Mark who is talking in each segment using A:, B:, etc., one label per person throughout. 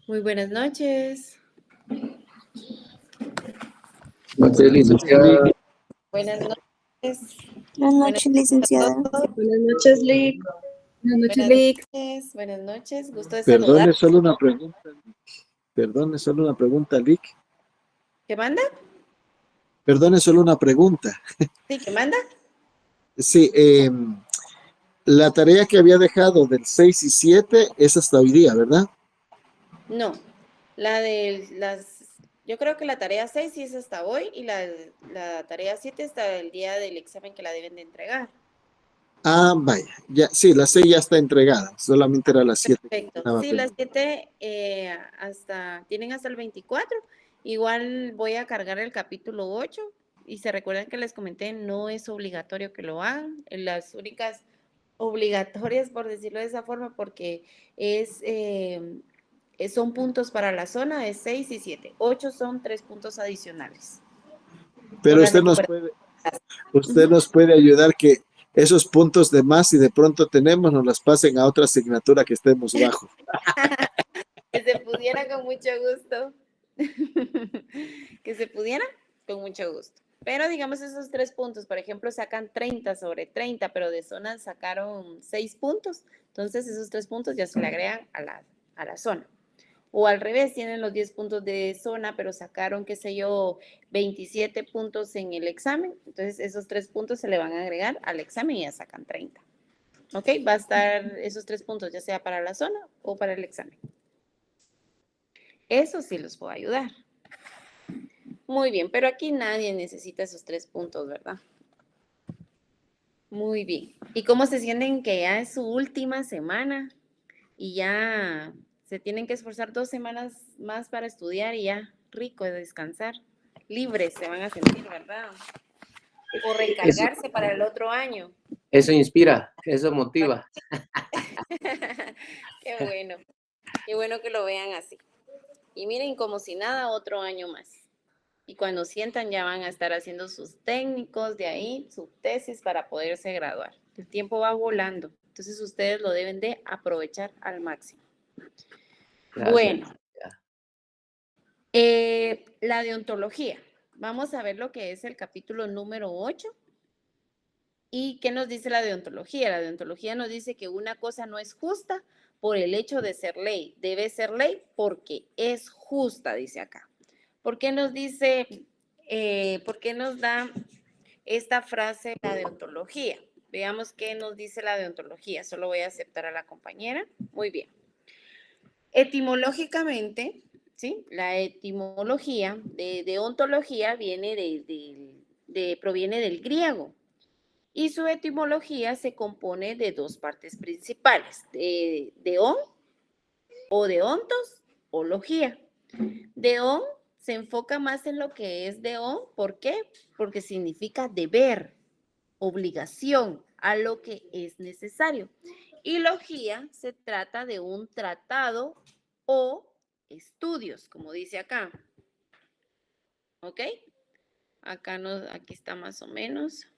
A: Muy buenas noches.
B: Noches, licenciada.
A: Buenas noches.
C: Buenas
A: Buenas
C: noches, licenciada.
A: noches.
D: Buenas noches, Lick. Buenas noches,
A: Buenas
D: Lick.
A: noches. Buenas noches. Gusto de saludar.
B: Perdone, solo una pregunta. Perdone, solo una pregunta, Lick.
A: ¿Qué manda?
B: Perdone, solo una pregunta.
A: Sí, ¿qué manda?
B: Sí, la tarea que había dejado del 6 y 7 es hasta hoy día, ¿verdad?
A: No. Yo creo que la tarea 6 sí es hasta hoy y la tarea 7 hasta el día del examen que la deben de entregar.
B: Ah, vaya, ya, sí, la 6 ya está entregada, solamente era la 7 que
A: Perfecto.
B: estaba
A: Sí, las
B: pendiente.
A: 7 tienen hasta el 24. Igual voy a cargar el capítulo 8 y se recuerdan que les comenté, no es obligatorio que lo hagan. Las únicas obligatorias, por decirlo de esa forma, porque es, son puntos para la zona, es 6 y 7. 8 son 3 puntos adicionales por
B: Pero
A: la recuperación.
B: usted nos puede ayudar que esos puntos de más, si de pronto tenemos, nos las pasen a otra asignatura que estemos bajo.
A: Que se pudiera con mucho gusto. Que se pudiera con mucho gusto. Pero digamos esos 3 puntos, por ejemplo, sacan 30 sobre 30, pero de zona sacaron 6 puntos. Entonces esos 3 puntos ya se le agregan a la zona. O al revés, tienen los 10 puntos de zona, pero sacaron, qué sé yo, 27 puntos en el examen. Entonces esos 3 puntos se le van a agregar al examen y ya sacan 30. ¿Ok? Va a estar esos 3 puntos, ya sea para la zona o para el examen. Eso sí los puedo ayudar. Muy bien, pero aquí nadie necesita esos 3 puntos, ¿verdad? Muy bien. ¿Y cómo se sienten que ya es su última semana y ya se tienen que esforzar 2 semanas más para estudiar y ya rico de descansar? Libres se van a sentir, ¿verdad? O recargarse para el otro año.
E: Eso inspira, eso motiva.
A: Qué bueno. Qué bueno que lo vean así. Y miren, como si nada, otro año más. Y cuando sientan ya van a estar haciendo sus técnicos de ahí, su tesis para poderse graduar. El tiempo va volando, entonces ustedes lo deben de aprovechar al máximo.
E: Gracias.
A: Bueno, la deontología. Vamos a ver lo que es el capítulo número 8. ¿Y qué nos dice la deontología? La deontología nos dice que una cosa no es justa por el hecho de ser ley. Debe ser ley porque es justa, dice acá. ¿Por qué nos dice, por qué nos da esta frase la deontología? Veamos qué nos dice la deontología. Solo voy a aceptar a la compañera. Muy bien. Etimológicamente, ¿sí? La etimología de deontología viene proviene del griego. Y su etimología se compone de 2 partes principales, de deón o deontos o logía. Deón se enfoca más en lo que es deón, ¿por qué? Porque significa deber, obligación, a lo que es necesario. Y logía se trata de un tratado o estudios, como dice acá. ¿Ok? Aquí está más o menos.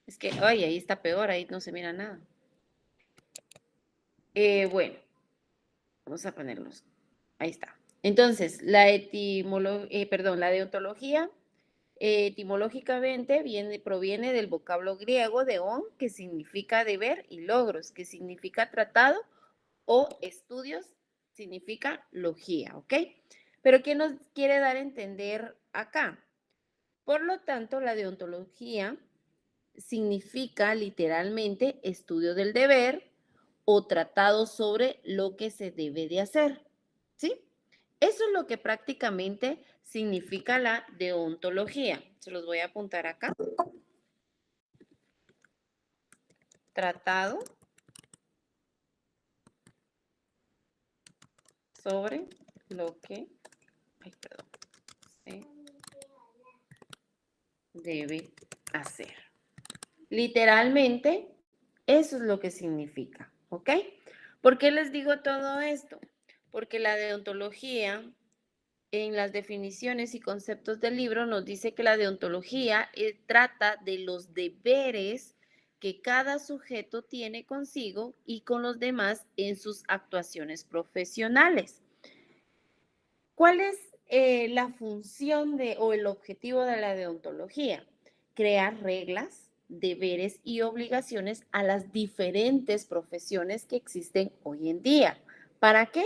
A: Es que, ay, ahí está peor, ahí no se mira nada. Bueno, vamos a ponerlos. Ahí está. Entonces, la deontología etimológicamente proviene del vocablo griego deón, que significa deber, y logros, que significa tratado, o estudios, significa logía, ¿ok? Pero ¿qué nos quiere dar a entender acá? Por lo tanto, la deontología significa literalmente estudio del deber o tratado sobre lo que se debe de hacer, ¿sí? Eso es lo que prácticamente significa la deontología. Se los voy a apuntar acá. Tratado sobre lo que se debe hacer. Literalmente, eso es lo que significa, ¿ok? ¿Por qué les digo todo esto? Porque la deontología, en las definiciones y conceptos del libro, nos dice que la deontología trata de los deberes que cada sujeto tiene consigo y con los demás en sus actuaciones profesionales. ¿Cuál es la función o el objetivo de la deontología? Crear reglas, deberes y obligaciones a las diferentes profesiones que existen hoy en día. ¿Para qué?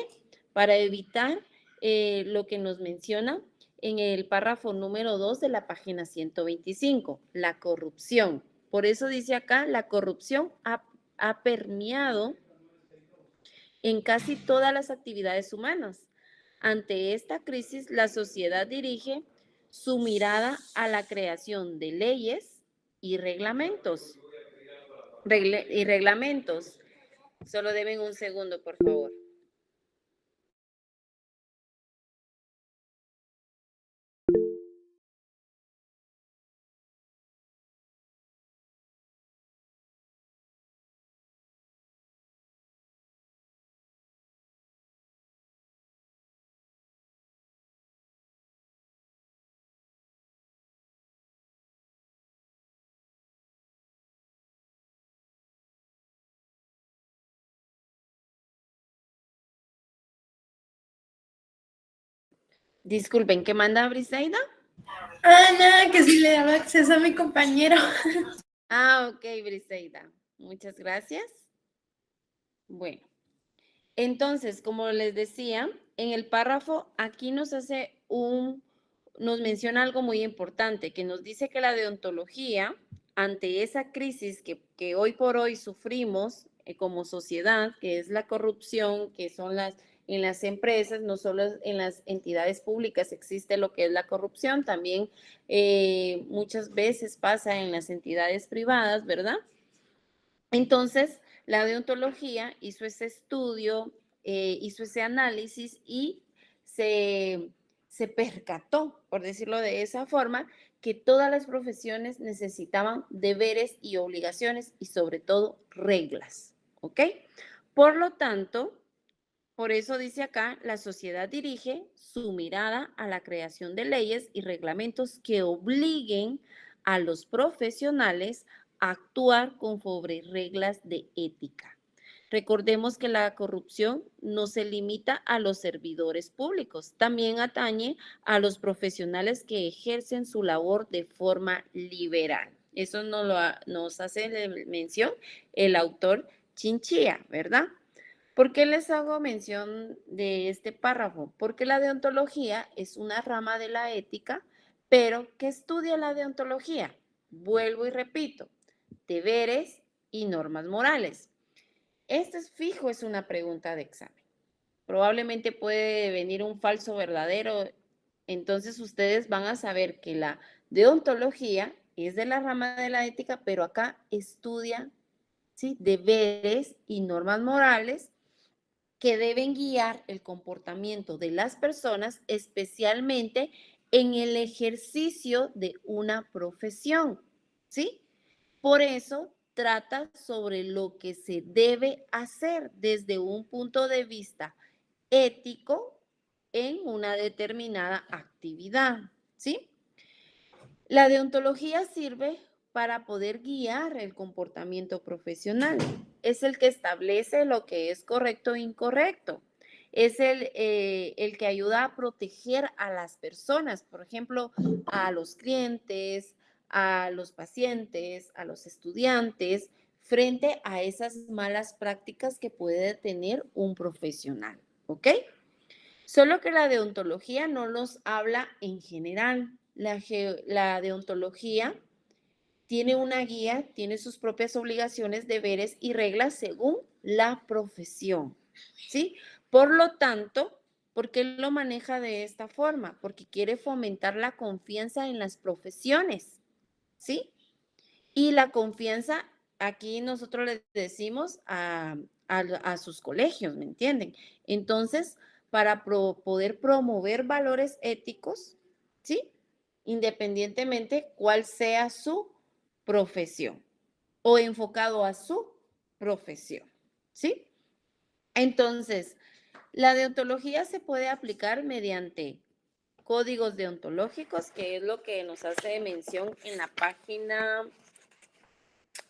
A: Para evitar lo que nos menciona en el párrafo número 2 de la página 125, la corrupción. Por eso dice acá, la corrupción ha permeado en casi todas las actividades humanas. Ante esta crisis, la sociedad dirige su mirada a la creación de leyes y reglamentos. Solo deben un segundo, por favor. Disculpen, ¿qué manda Briseida?
D: Nada, que sí le daba acceso a mi compañero.
A: Ok, Briseida. Muchas gracias. Bueno, entonces, como les decía, en el párrafo aquí nos menciona algo muy importante, que nos dice que la deontología, ante esa crisis que hoy por hoy sufrimos como sociedad, que es la corrupción, que son en las empresas, no solo en las entidades públicas existe lo que es la corrupción, también muchas veces pasa en las entidades privadas, ¿verdad? Entonces, la deontología hizo ese estudio, hizo ese análisis y se percató, por decirlo de esa forma, que todas las profesiones necesitaban deberes y obligaciones y sobre todo reglas, ¿ok? Por lo tanto, por eso dice acá, la sociedad dirige su mirada a la creación de leyes y reglamentos que obliguen a los profesionales a actuar conforme reglas de ética. Recordemos que la corrupción no se limita a los servidores públicos, también atañe a los profesionales que ejercen su labor de forma liberal. Eso nos hace mención el autor Chinchilla, ¿verdad? ¿Por qué les hago mención de este párrafo? Porque la deontología es una rama de la ética, pero ¿qué estudia la deontología? Vuelvo y repito, deberes y normas morales. Este es fijo, es una pregunta de examen. Probablemente puede venir un falso verdadero, entonces ustedes van a saber que la deontología es de la rama de la ética, pero acá estudia, ¿sí?, deberes y normas morales que deben guiar el comportamiento de las personas, especialmente en el ejercicio de una profesión, ¿sí? Por eso trata sobre lo que se debe hacer desde un punto de vista ético en una determinada actividad, ¿sí? La deontología sirve para poder guiar el comportamiento profesional. Es el que establece lo que es correcto e incorrecto. Es el que ayuda a proteger a las personas, por ejemplo, a los clientes, a los pacientes, a los estudiantes, frente a esas malas prácticas que puede tener un profesional. ¿Ok? Solo que la deontología no nos habla en general. La deontología tiene una guía, tiene sus propias obligaciones, deberes y reglas según la profesión, ¿sí? Por lo tanto, ¿por qué lo maneja de esta forma? Porque quiere fomentar la confianza en las profesiones, ¿sí? Y la confianza, aquí nosotros les decimos a sus colegios, ¿me entienden? Entonces, para poder promover valores éticos, ¿sí? Independientemente cuál sea su profesión o enfocado a su profesión, ¿sí? Entonces, la deontología se puede aplicar mediante códigos deontológicos, que es lo que nos hace mención en la página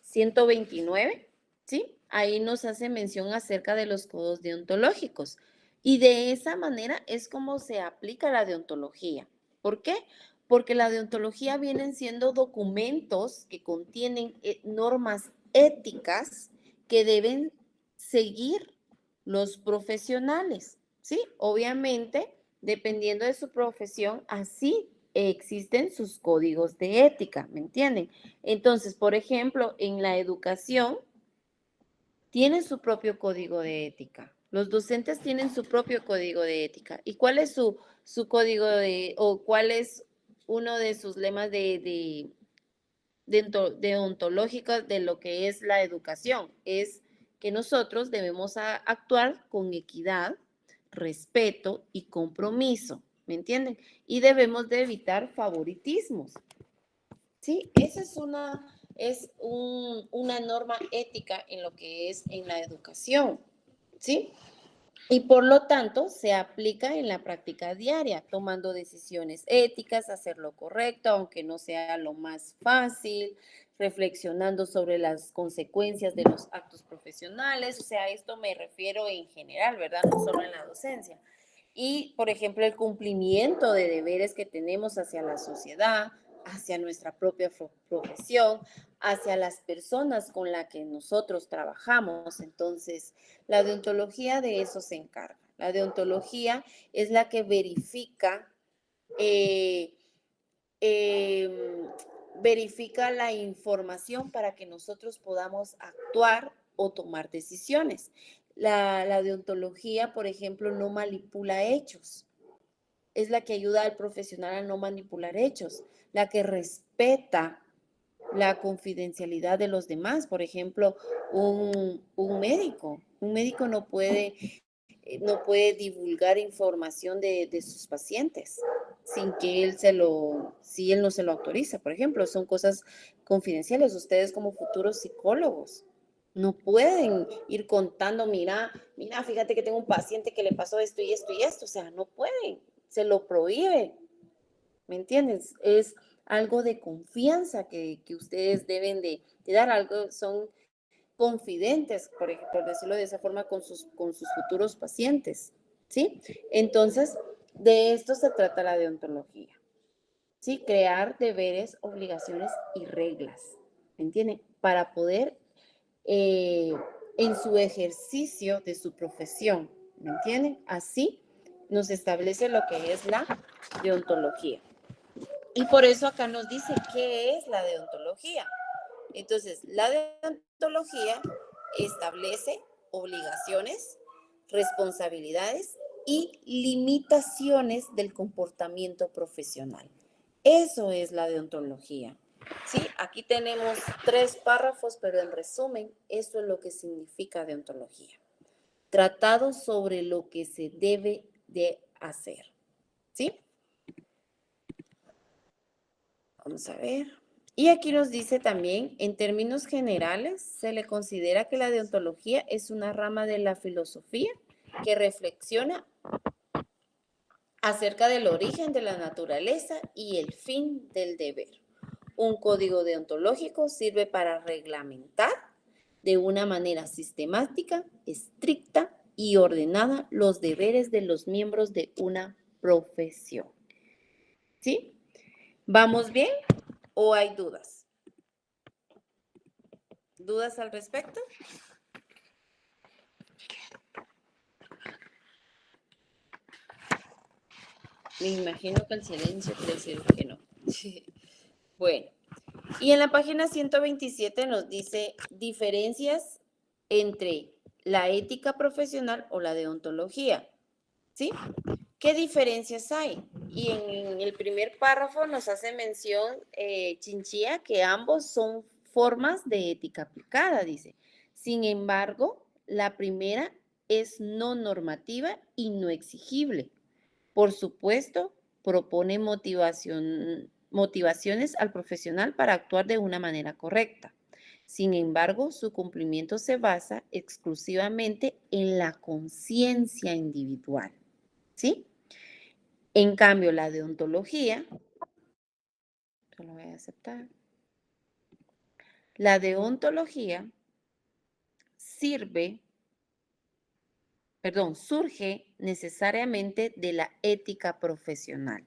A: 129, ¿sí? Ahí nos hace mención acerca de los códigos deontológicos. Y de esa manera es como se aplica la deontología. ¿Por qué? Porque la deontología vienen siendo documentos que contienen normas éticas que deben seguir los profesionales, ¿sí? Obviamente, dependiendo de su profesión, así existen sus códigos de ética, ¿me entienden? Entonces, por ejemplo, en la educación, tienen su propio código de ética. Los docentes tienen su propio código de ética. ¿Y cuál es su código o cuál es uno de sus lemas deontológicos de lo que es la educación? Es que nosotros debemos actuar con equidad, respeto y compromiso, ¿me entienden? Y debemos de evitar favoritismos. Sí, esa una norma ética en lo que es en la educación, ¿sí? Y por lo tanto se aplica en la práctica diaria, tomando decisiones éticas, hacer lo correcto, aunque no sea lo más fácil, reflexionando sobre las consecuencias de los actos profesionales, o sea, esto me refiero en general, ¿verdad? No solo en la docencia. Y, por ejemplo, el cumplimiento de deberes que tenemos hacia la sociedad, hacia nuestra propia profesión, hacia las personas con las que nosotros trabajamos. Entonces, la deontología de eso se encarga. La deontología es la que eh, verifica la información para que nosotros podamos actuar o tomar decisiones. La deontología, por ejemplo, no manipula hechos. Es la que ayuda al profesional a no manipular hechos, la que respeta la confidencialidad de los demás. Por ejemplo, un médico no puede divulgar información de sus pacientes sin que si él no se lo autoriza, por ejemplo, son cosas confidenciales. Ustedes como futuros psicólogos no pueden ir contando, mira, fíjate que tengo un paciente que le pasó esto y esto y esto, o sea, no pueden, se lo prohíben, ¿me entiendes? Es algo de confianza que ustedes deben de dar, algo, son confidentes, por decirlo de esa forma, con sus futuros pacientes, ¿sí? Entonces, de esto se trata la deontología, ¿sí? Crear deberes, obligaciones y reglas, ¿me entienden? Para poder, en su ejercicio de su profesión, ¿me entienden? Así nos establece lo que es la deontología. Y por eso acá nos dice qué es la deontología. Entonces, la deontología establece obligaciones, responsabilidades y limitaciones del comportamiento profesional. Eso es la deontología. Sí, aquí tenemos 3 párrafos, pero en resumen, eso es lo que significa deontología. Tratado sobre lo que se debe de hacer. ¿Sí? Vamos a ver. Y aquí nos dice también, en términos generales, se le considera que la deontología es una rama de la filosofía que reflexiona acerca del origen de la naturaleza y el fin del deber. Un código deontológico sirve para reglamentar de una manera sistemática, estricta y ordenada los deberes de los miembros de una profesión. ¿Sí? ¿Vamos bien o hay dudas? ¿Dudas al respecto? Me imagino que el silencio quiere decir que no. Bueno, y en la página 127 nos dice diferencias entre la ética profesional o la deontología. ¿Sí? ¿Qué diferencias hay? Y en el primer párrafo nos hace mención Chinchilla que ambos son formas de ética aplicada, dice. Sin embargo, la primera es no normativa y no exigible. Por supuesto, propone motivaciones al profesional para actuar de una manera correcta. Sin embargo, su cumplimiento se basa exclusivamente en la conciencia individual. ¿Sí? En cambio, la deontología, solo voy a aceptar, la deontología sirve, surge necesariamente de la ética profesional.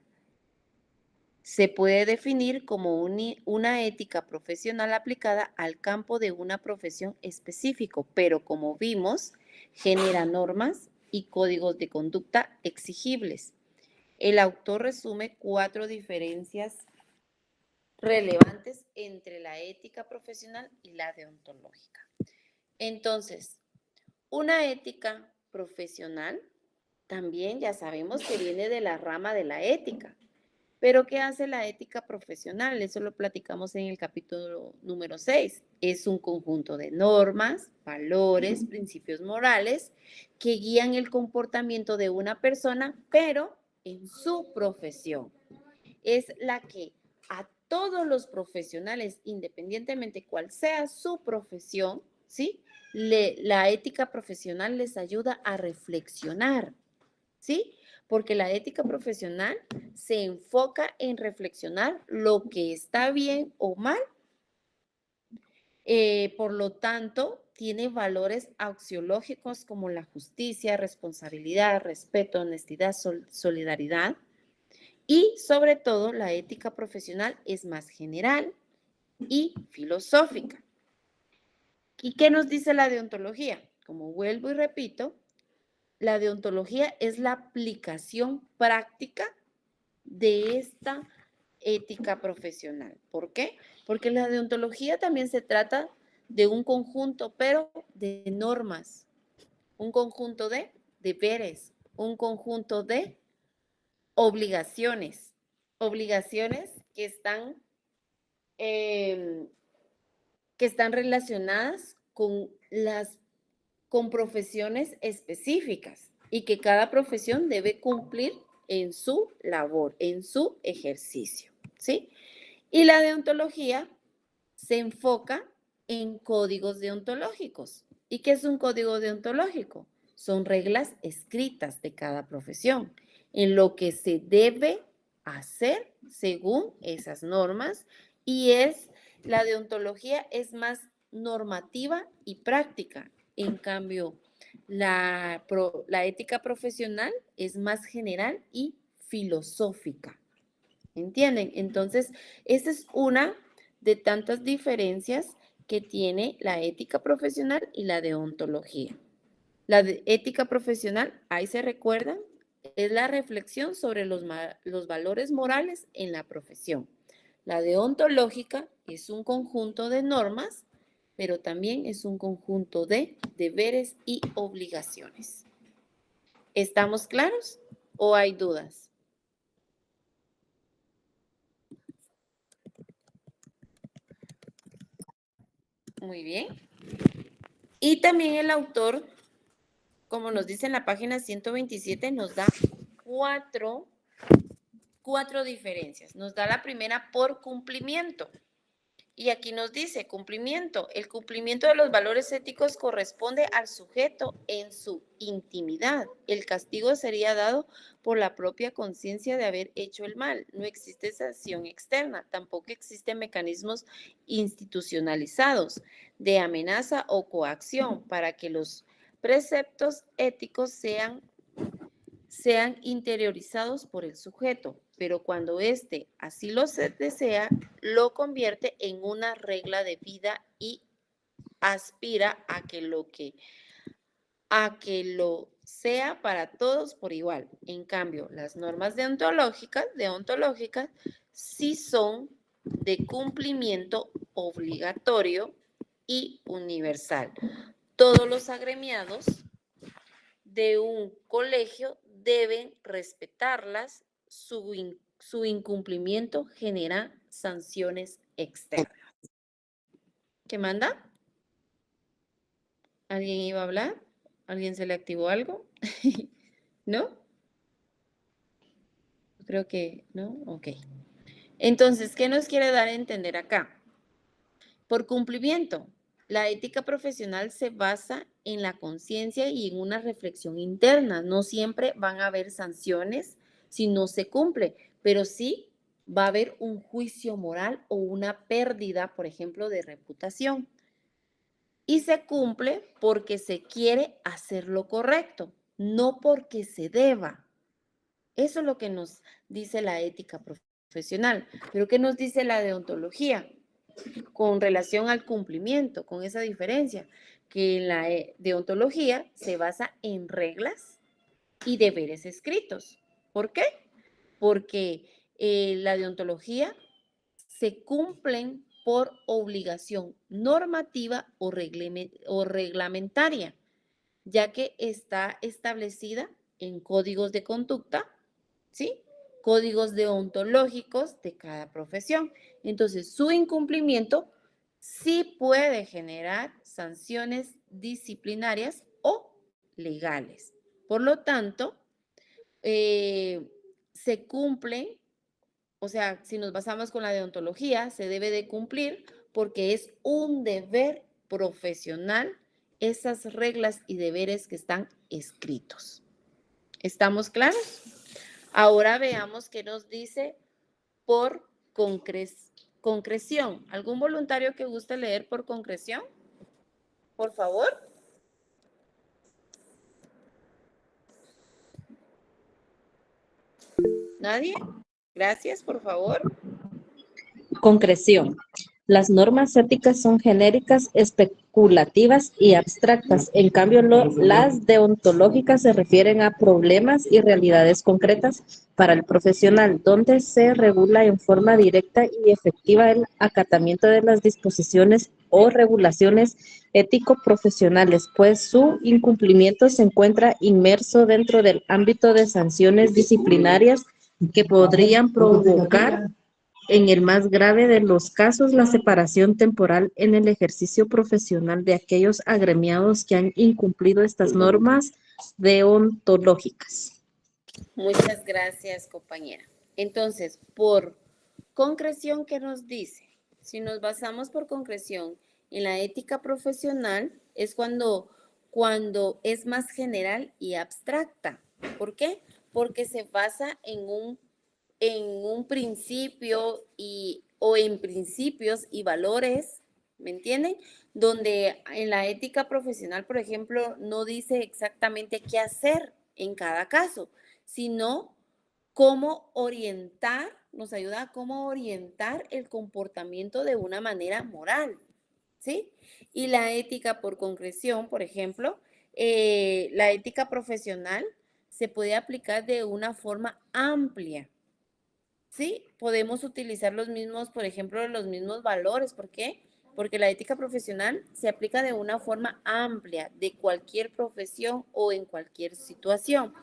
A: Se puede definir como una ética profesional aplicada al campo de una profesión específico, pero como vimos, genera normas y códigos de conducta exigibles. El autor resume 4 diferencias relevantes entre la ética profesional y la deontológica. Entonces, una ética profesional también ya sabemos que viene de la rama de la ética. Pero ¿qué hace la ética profesional? Eso lo platicamos en el capítulo número 6. Es un conjunto de normas, valores, principios morales que guían el comportamiento de una persona, pero en su profesión. Es la que a todos los profesionales, independientemente cuál sea su profesión, ¿sí? La ética profesional les ayuda a reflexionar, ¿sí? Porque la ética profesional se enfoca en reflexionar lo que está bien o mal. Por lo tanto, tiene valores axiológicos como la justicia, responsabilidad, respeto, honestidad, solidaridad. Y sobre todo, la ética profesional es más general y filosófica. ¿Y qué nos dice la deontología? Como vuelvo y repito, la deontología es la aplicación práctica de esta ética profesional. ¿Por qué? Porque la deontología también se trata de un conjunto, pero de normas, un conjunto de deberes, un conjunto de obligaciones, obligaciones eh, que están relacionadas con profesiones específicas y que cada profesión debe cumplir en su labor, en su ejercicio, ¿sí? Y la deontología se enfoca en códigos deontológicos. ¿Y qué es un código deontológico? Son reglas escritas de cada profesión, en lo que se debe hacer según esas normas, y la deontología es más normativa y práctica. En cambio, la ética profesional es más general y filosófica. ¿Entienden? Entonces, esa es una de tantas diferencias que tiene la ética profesional y la deontología. La ética profesional, ahí se recuerdan, es la reflexión sobre los valores morales en la profesión. La deontológica es un conjunto de normas, pero también es un conjunto de deberes y obligaciones. ¿Estamos claros o hay dudas? Muy bien. Y también el autor, como nos dice en la página 127, nos da cuatro diferencias. Nos da la primera por cumplimiento. Y aquí nos dice cumplimiento. El cumplimiento de los valores éticos corresponde al sujeto en su intimidad. El castigo sería dado por la propia conciencia de haber hecho el mal. No existe sanción externa. Tampoco existen mecanismos institucionalizados de amenaza o coacción para que los preceptos éticos sean interiorizados por el sujeto, pero cuando éste así lo desea, lo convierte en una regla de vida y aspira a que lo sea para todos por igual. En cambio, las normas deontológicas sí son de cumplimiento obligatorio y universal. Todos los agremiados de un colegio deben respetarlas. Su incumplimiento genera sanciones externas. ¿Qué manda? ¿Alguien iba a hablar? ¿Alguien se le activó algo? ¿No? Creo que no. Ok. Entonces, ¿qué nos quiere dar a entender acá? Por cumplimiento, la ética profesional se basa en la conciencia y en una reflexión interna. No siempre van a haber sanciones si no se cumple, pero sí va a haber un juicio moral o una pérdida, por ejemplo, de reputación. Y se cumple porque se quiere hacer lo correcto, no porque se deba. Eso es lo que nos dice la ética profesional. Pero ¿qué nos dice la deontología con relación al cumplimiento, con esa diferencia? Que la deontología se basa en reglas y deberes escritos. ¿Por qué? Porque la deontología se cumplen por obligación normativa o reglamentaria, ya que está establecida en códigos de conducta, ¿sí? Códigos deontológicos de cada profesión. Entonces, su incumplimiento sí puede generar sanciones disciplinarias o legales. Por lo tanto, se cumple, o sea, si nos basamos con la deontología, se debe de cumplir porque es un deber profesional esas reglas y deberes que están escritos. ¿Estamos claros? Ahora veamos qué nos dice por concreción. ¿Algún voluntario que guste leer por concreción? Por favor. ¿Nadie? Gracias, por favor.
C: Concreción. Las normas éticas son genéricas, especulativas y abstractas. En cambio, las deontológicas se refieren a problemas y realidades concretas para el profesional, donde se regula en forma directa y efectiva el acatamiento de las disposiciones o regulaciones ético-profesionales, pues su incumplimiento se encuentra inmerso dentro del ámbito de sanciones disciplinarias que podrían provocar, en el más grave de los casos, la separación temporal en el ejercicio profesional de aquellos agremiados que han incumplido estas normas deontológicas.
A: Muchas gracias, compañera. Entonces, por concreción, ¿qué nos dice? Si nos basamos por concreción en la ética profesional, es cuando es más general y abstracta. ¿Por qué? Porque se basa en un principio o en principios y valores, ¿me entienden? Donde en la ética profesional, por ejemplo, no dice exactamente qué hacer en cada caso, sino cómo orientar, nos ayuda a cómo orientar el comportamiento de una manera moral, ¿sí? Y la ética por concreción, por ejemplo, la ética profesional se puede aplicar de una forma amplia, ¿sí? Podemos utilizar los mismos, por ejemplo, los mismos valores. ¿Por qué? Porque la ética profesional se aplica de una forma amplia de cualquier profesión o en cualquier situación.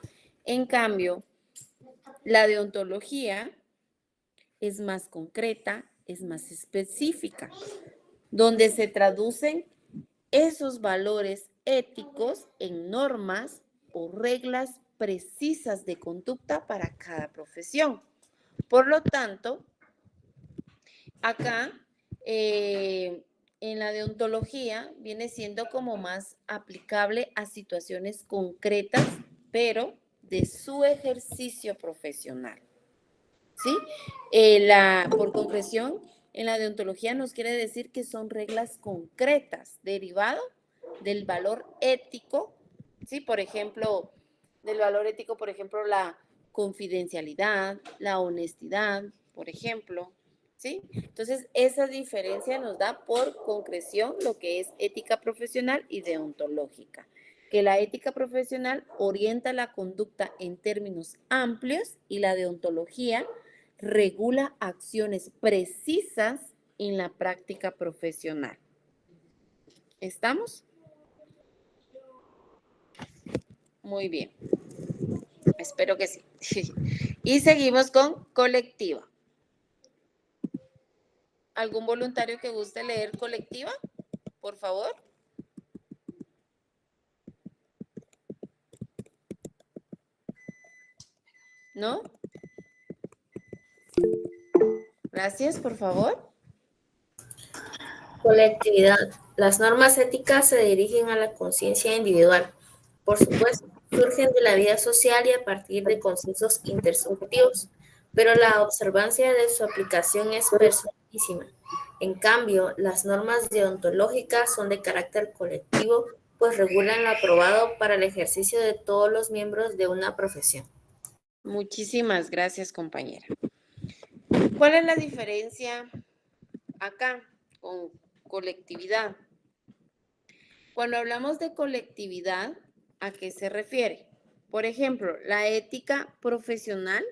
A: En cambio, la deontología es más concreta, es más específica, donde se traducen esos valores éticos en normas o reglas precisas de conducta para cada profesión. Por lo tanto, acá en la deontología viene siendo como más aplicable a situaciones concretas, pero de su ejercicio profesional. ¿Sí? Por concreción, en la deontología nos quiere decir que son reglas concretas, derivado del valor ético, ¿sí? Por ejemplo, del valor ético, por ejemplo, la confidencialidad, la honestidad, por ejemplo, ¿sí? Entonces, esa diferencia nos da por concreción lo que es ética profesional y deontológica. Que la ética profesional orienta la conducta en términos amplios y la deontología regula acciones precisas en la práctica profesional. ¿Estamos? Muy bien. Espero que sí. Y seguimos con colectiva. ¿Algún voluntario que guste leer colectiva? Por favor. ¿No? Gracias, por favor.
F: Colectividad. Las normas éticas se dirigen a la conciencia individual. Por supuesto, surgen de la vida social y a partir de consensos intersubjetivos, pero la observancia de su aplicación es personalísima. En cambio, las normas deontológicas son de carácter colectivo pues regulan lo aprobado para el ejercicio de todos los miembros de una profesión.
A: Muchísimas gracias, compañera. ¿Cuál es la diferencia acá con colectividad? Cuando hablamos de colectividad, ¿a qué se refiere? Por ejemplo, la ética profesional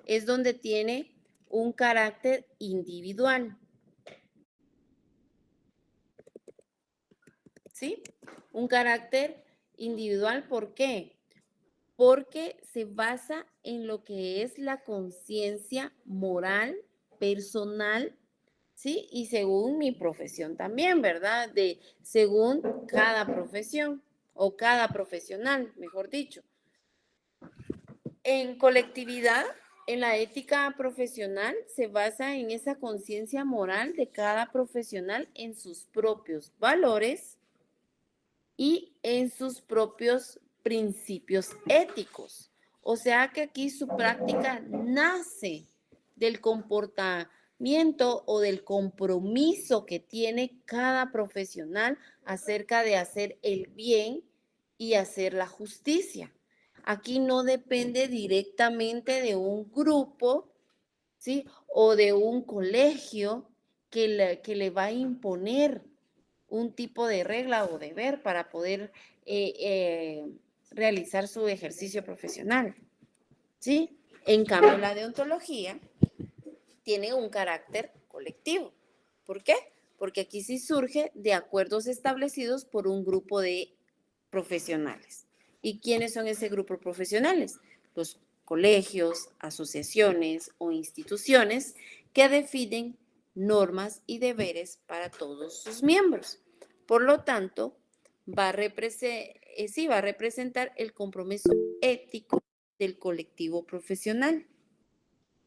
A: es donde tiene un carácter individual. ¿Sí? Un carácter individual, ¿por qué? Porque se basa en lo que es la conciencia moral, personal, ¿sí? Y según mi profesión también, ¿verdad? Según cada profesión o cada profesional, mejor dicho. En colectividad, en la ética profesional, se basa en esa conciencia moral de cada profesional en sus propios valores y en sus propios principios éticos. O sea que aquí su práctica nace del comportamiento o del compromiso que tiene cada profesional acerca de hacer el bien y hacer la justicia. Aquí no depende directamente de un grupo, ¿sí? O de un colegio que le va a imponer un tipo de regla o deber para poder realizar su ejercicio profesional, ¿sí? En cambio, la deontología tiene un carácter colectivo. ¿Por qué? Porque aquí sí surge de acuerdos establecidos por un grupo de profesionales. ¿Y quiénes son ese grupo de profesionales? Los colegios, asociaciones o instituciones que definen normas y deberes para todos sus miembros. Por lo tanto, va a representar el compromiso ético del colectivo profesional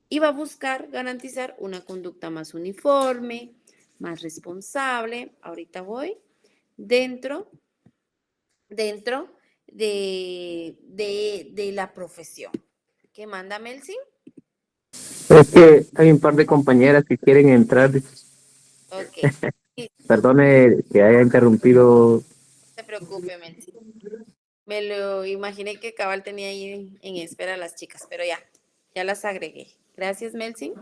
A: y va a buscar garantizar una conducta más uniforme, más responsable. Ahorita voy dentro de la profesión. ¿Qué manda, Melcy?
E: Es que hay un par de compañeras que quieren entrar.
A: Ok.
E: Perdone que haya interrumpido.
A: No se preocupe, Melcy. Me lo imaginé que cabal tenía ahí en espera a las chicas, pero ya las agregué. Gracias, Melcy.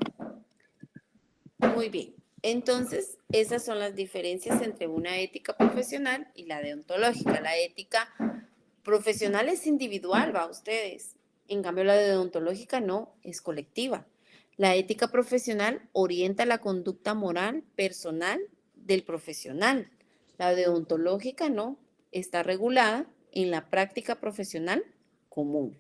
A: Muy bien. Entonces, esas son las diferencias entre una ética profesional y la deontológica. La ética profesional es individual, va ustedes. En cambio, la deontológica no, es colectiva. La ética profesional orienta la conducta moral personal del profesional. La deontológica no, está regulada en la práctica profesional común.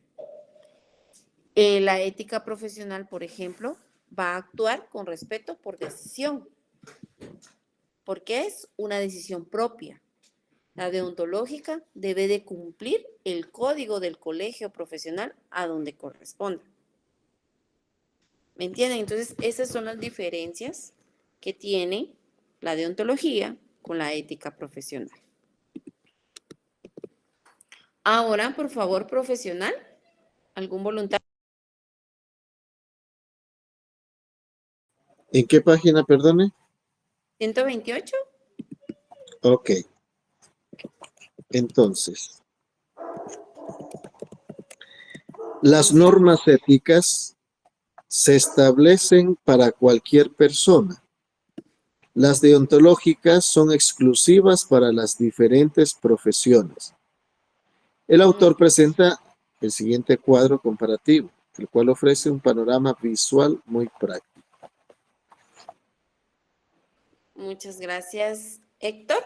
A: La ética profesional, por ejemplo, va a actuar con respeto por decisión, porque es una decisión propia. La deontológica debe de cumplir el código del colegio profesional a donde corresponda. ¿Me entienden? Entonces, esas son las diferencias que tiene la deontología con la ética profesional. Ahora, por favor, profesional, ¿algún voluntario?
B: ¿En qué página, perdone?
A: 128.
B: Ok. Entonces, las normas éticas se establecen para cualquier persona. Las deontológicas son exclusivas para las diferentes profesiones. El autor presenta el siguiente cuadro comparativo, el cual ofrece un panorama visual muy práctico.
A: Muchas gracias, Héctor.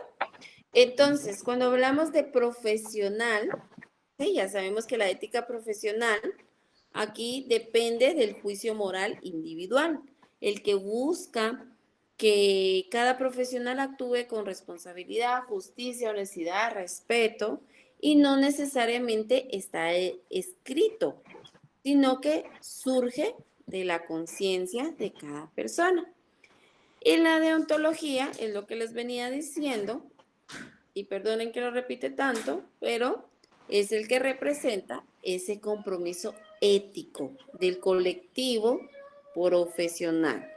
A: Entonces, cuando hablamos de profesional, ¿sí? Ya sabemos que la ética profesional aquí depende del juicio moral individual, el que busca que cada profesional actúe con responsabilidad, justicia, honestidad, respeto, y no necesariamente está escrito, sino que surge de la conciencia de cada persona. Y la deontología es lo que les venía diciendo, y perdonen que lo repite tanto, pero es el que representa ese compromiso ético del colectivo profesional.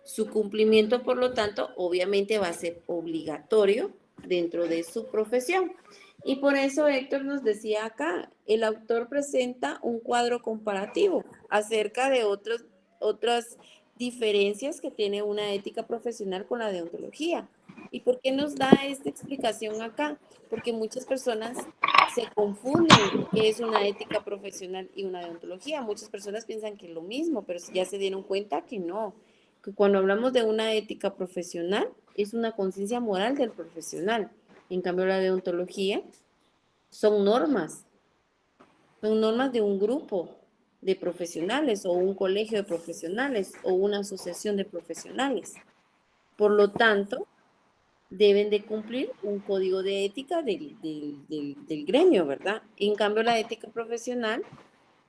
A: Su cumplimiento, por lo tanto, obviamente va a ser obligatorio dentro de su profesión. Y por eso Héctor nos decía acá, el autor presenta un cuadro comparativo acerca de otras diferencias que tiene una ética profesional con la deontología. ¿Y por qué nos da esta explicación acá? Porque muchas personas se confunden qué es una ética profesional y una deontología. Muchas personas piensan que es lo mismo, pero ya se dieron cuenta que no. Que cuando hablamos de una ética profesional, es una conciencia moral del profesional. En cambio, la deontología son normas de un grupo de profesionales o un colegio de profesionales o una asociación de profesionales. Por lo tanto, deben de cumplir un código de ética del gremio, ¿verdad? En cambio, la ética profesional,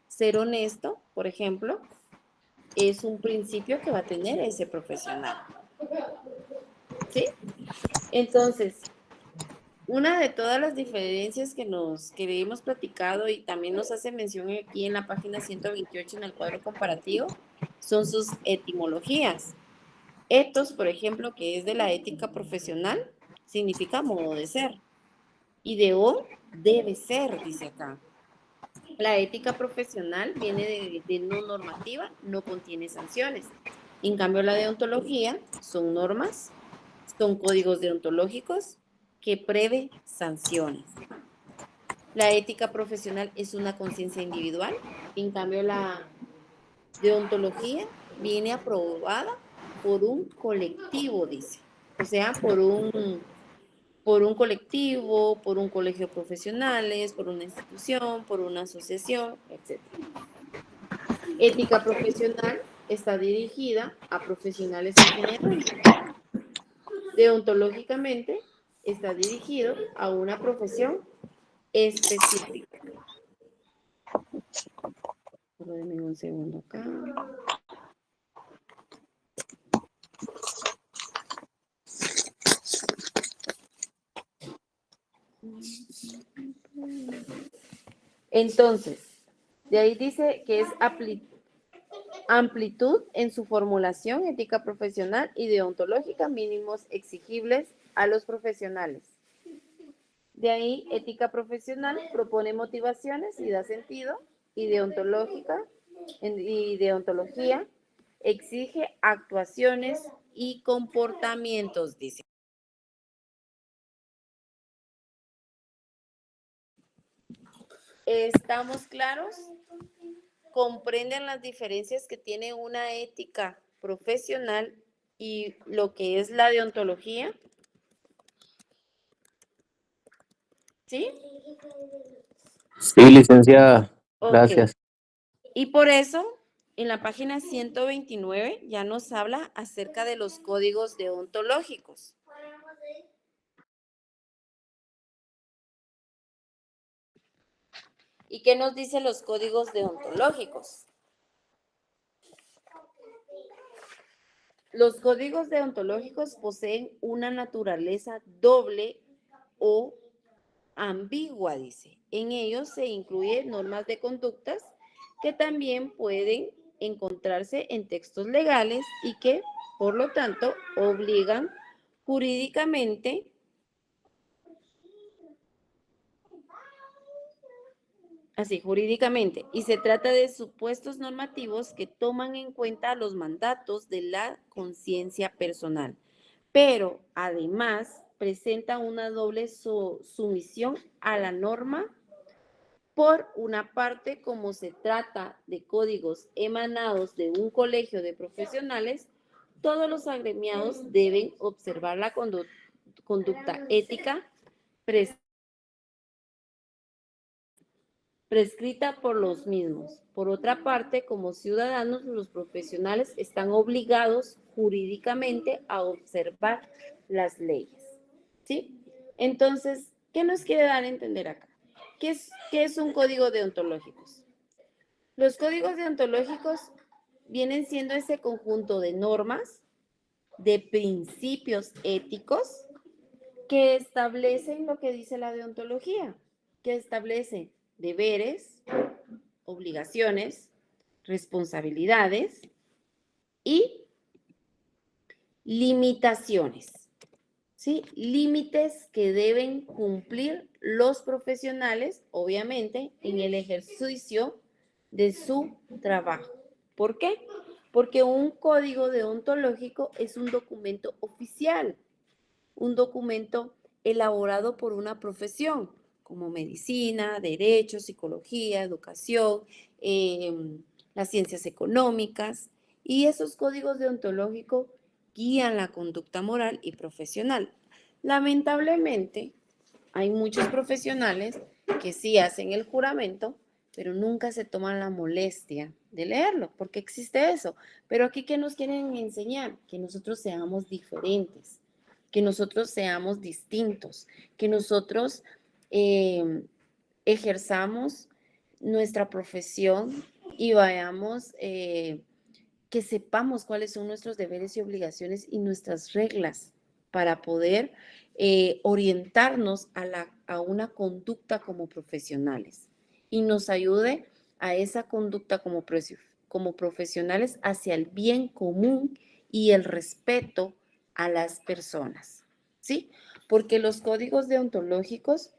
A: ser honesto, por ejemplo, es un principio que va a tener ese profesional. ¿Sí? Entonces, una de todas las diferencias que hemos platicado y también nos hace mención aquí en la página 128 en el cuadro comparativo son sus etimologías. Ethos, por ejemplo, que es de la ética profesional, significa modo de ser. Y de o, debe ser, dice acá. La ética profesional viene de no normativa, no contiene sanciones. En cambio, la deontología son normas, son códigos deontológicos que prevé sanciones. La ética profesional es una conciencia individual, en cambio la deontología viene aprobada por un colectivo, dice. O sea, por un colectivo, por un colegio de profesionales, por una institución, por una asociación, etc. Ética profesional está dirigida a profesionales en general. Deontológicamente está dirigido a una profesión específica. Déjenme un segundo acá. Entonces, de ahí dice que es amplitud en su formulación, ética profesional y deontológica, mínimos exigibles a los profesionales. De ahí, ética profesional propone motivaciones y da sentido, y deontología exige actuaciones y comportamientos, dice. ¿Estamos claros? ¿Comprenden las diferencias que tiene una ética profesional y lo que es la deontología? ¿Sí?
E: Sí, licenciada.
A: Ok.
E: Gracias.
A: Y por eso, en la página 129 ya nos habla acerca de los códigos deontológicos. ¿Y qué nos dicen los códigos deontológicos? Los códigos deontológicos poseen una naturaleza doble o ambigua, dice. En ellos se incluyen normas de conductas que también pueden encontrarse en textos legales y que, por lo tanto, obligan jurídicamente y se trata de supuestos normativos que toman en cuenta los mandatos de la conciencia personal, pero además presenta una doble sumisión a la norma. Por una parte, como se trata de códigos emanados de un colegio de profesionales, todos los agremiados deben observar la conducta ética prescrita por los mismos. Por otra parte, como ciudadanos, los profesionales están obligados jurídicamente a observar las leyes. ¿Sí? Entonces, ¿qué nos quiere dar a entender acá? ¿Qué es un código deontológico? Los códigos deontológicos vienen siendo ese conjunto de normas, de principios éticos que establecen lo que dice la deontología, que establece deberes, obligaciones, responsabilidades y limitaciones. ¿sí? Límites que deben cumplir los profesionales, obviamente, en el ejercicio de su trabajo. ¿Por qué? Porque un código deontológico es un documento oficial, un documento elaborado por una profesión, como medicina, derecho, psicología, educación, las ciencias económicas, y esos códigos deontológicos guían la conducta moral y profesional. Lamentablemente, hay muchos profesionales que sí hacen el juramento, pero nunca se toman la molestia de leerlo, porque existe eso. Pero aquí, ¿qué nos quieren enseñar? Que nosotros seamos diferentes, que nosotros seamos distintos, que nosotros ejerzamos nuestra profesión y vayamos, que sepamos cuáles son nuestros deberes y obligaciones y nuestras reglas para poder orientarnos a una conducta como profesionales y nos ayude a esa conducta como profesionales hacia el bien común y el respeto a las personas, ¿sí? Porque los códigos deontológicos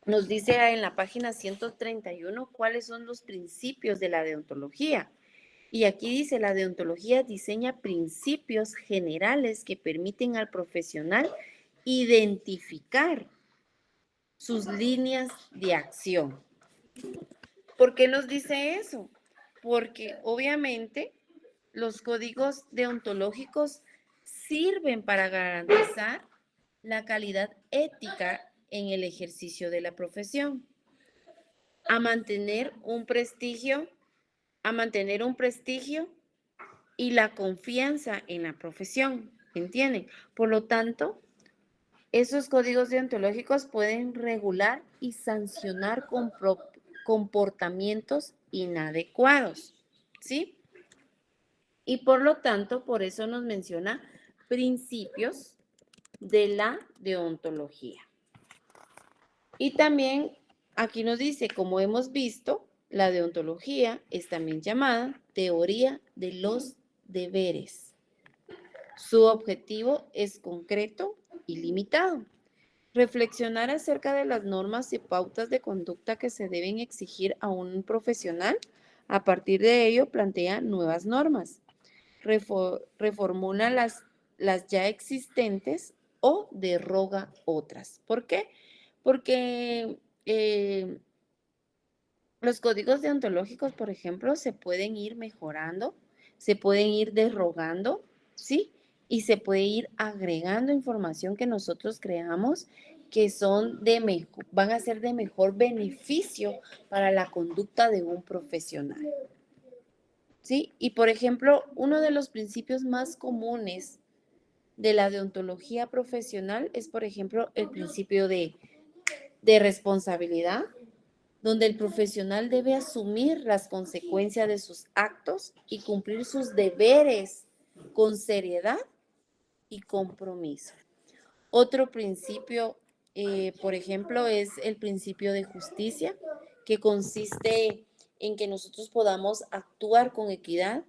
A: nos dice en la página 131 cuáles son los principios de la deontología. Y aquí dice, la deontología diseña principios generales que permiten al profesional identificar sus líneas de acción. ¿Por qué nos dice eso? Porque obviamente los códigos deontológicos sirven para garantizar la calidad ética en el ejercicio de la profesión, a mantener un prestigio y la confianza en la profesión, ¿entienden? Por lo tanto, esos códigos deontológicos pueden regular y sancionar comportamientos inadecuados, ¿sí? Y por lo tanto, por eso nos menciona principios de la deontología. Y también aquí nos dice, como hemos visto, la deontología es también llamada teoría de los deberes. Su objetivo es concreto y limitado. Reflexionar acerca de las normas y pautas de conducta que se deben exigir a un profesional. A partir de ello, plantea nuevas normas. Reformula las ya existentes o deroga otras. ¿Por qué? Porque los códigos deontológicos, por ejemplo, se pueden ir mejorando, se pueden ir derogando, ¿sí? Y se puede ir agregando información que nosotros creamos que van a ser de mejor beneficio para la conducta de un profesional, ¿sí? Y, por ejemplo, uno de los principios más comunes de la deontología profesional es, por ejemplo, el principio de responsabilidad, donde el profesional debe asumir las consecuencias de sus actos y cumplir sus deberes con seriedad y compromiso. Otro principio, por ejemplo, es el principio de justicia, que consiste en que nosotros podamos actuar con equidad,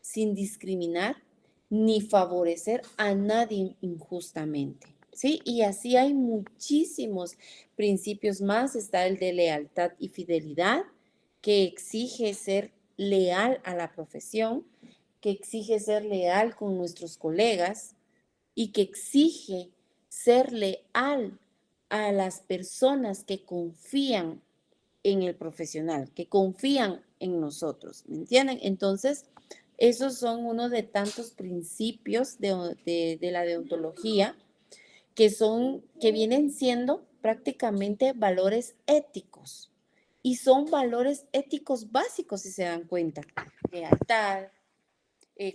A: sin discriminar ni favorecer a nadie injustamente, ¿sí? Y así hay muchísimos principios más. Está el de lealtad y fidelidad, que exige ser leal a la profesión, que exige ser leal con nuestros colegas y que exige ser leal a las personas que confían en el profesional, que confían en nosotros, ¿me entienden? Entonces, esos son uno de tantos principios de la deontología que vienen siendo prácticamente valores éticos. Y son valores éticos básicos, si se dan cuenta. Lealtad,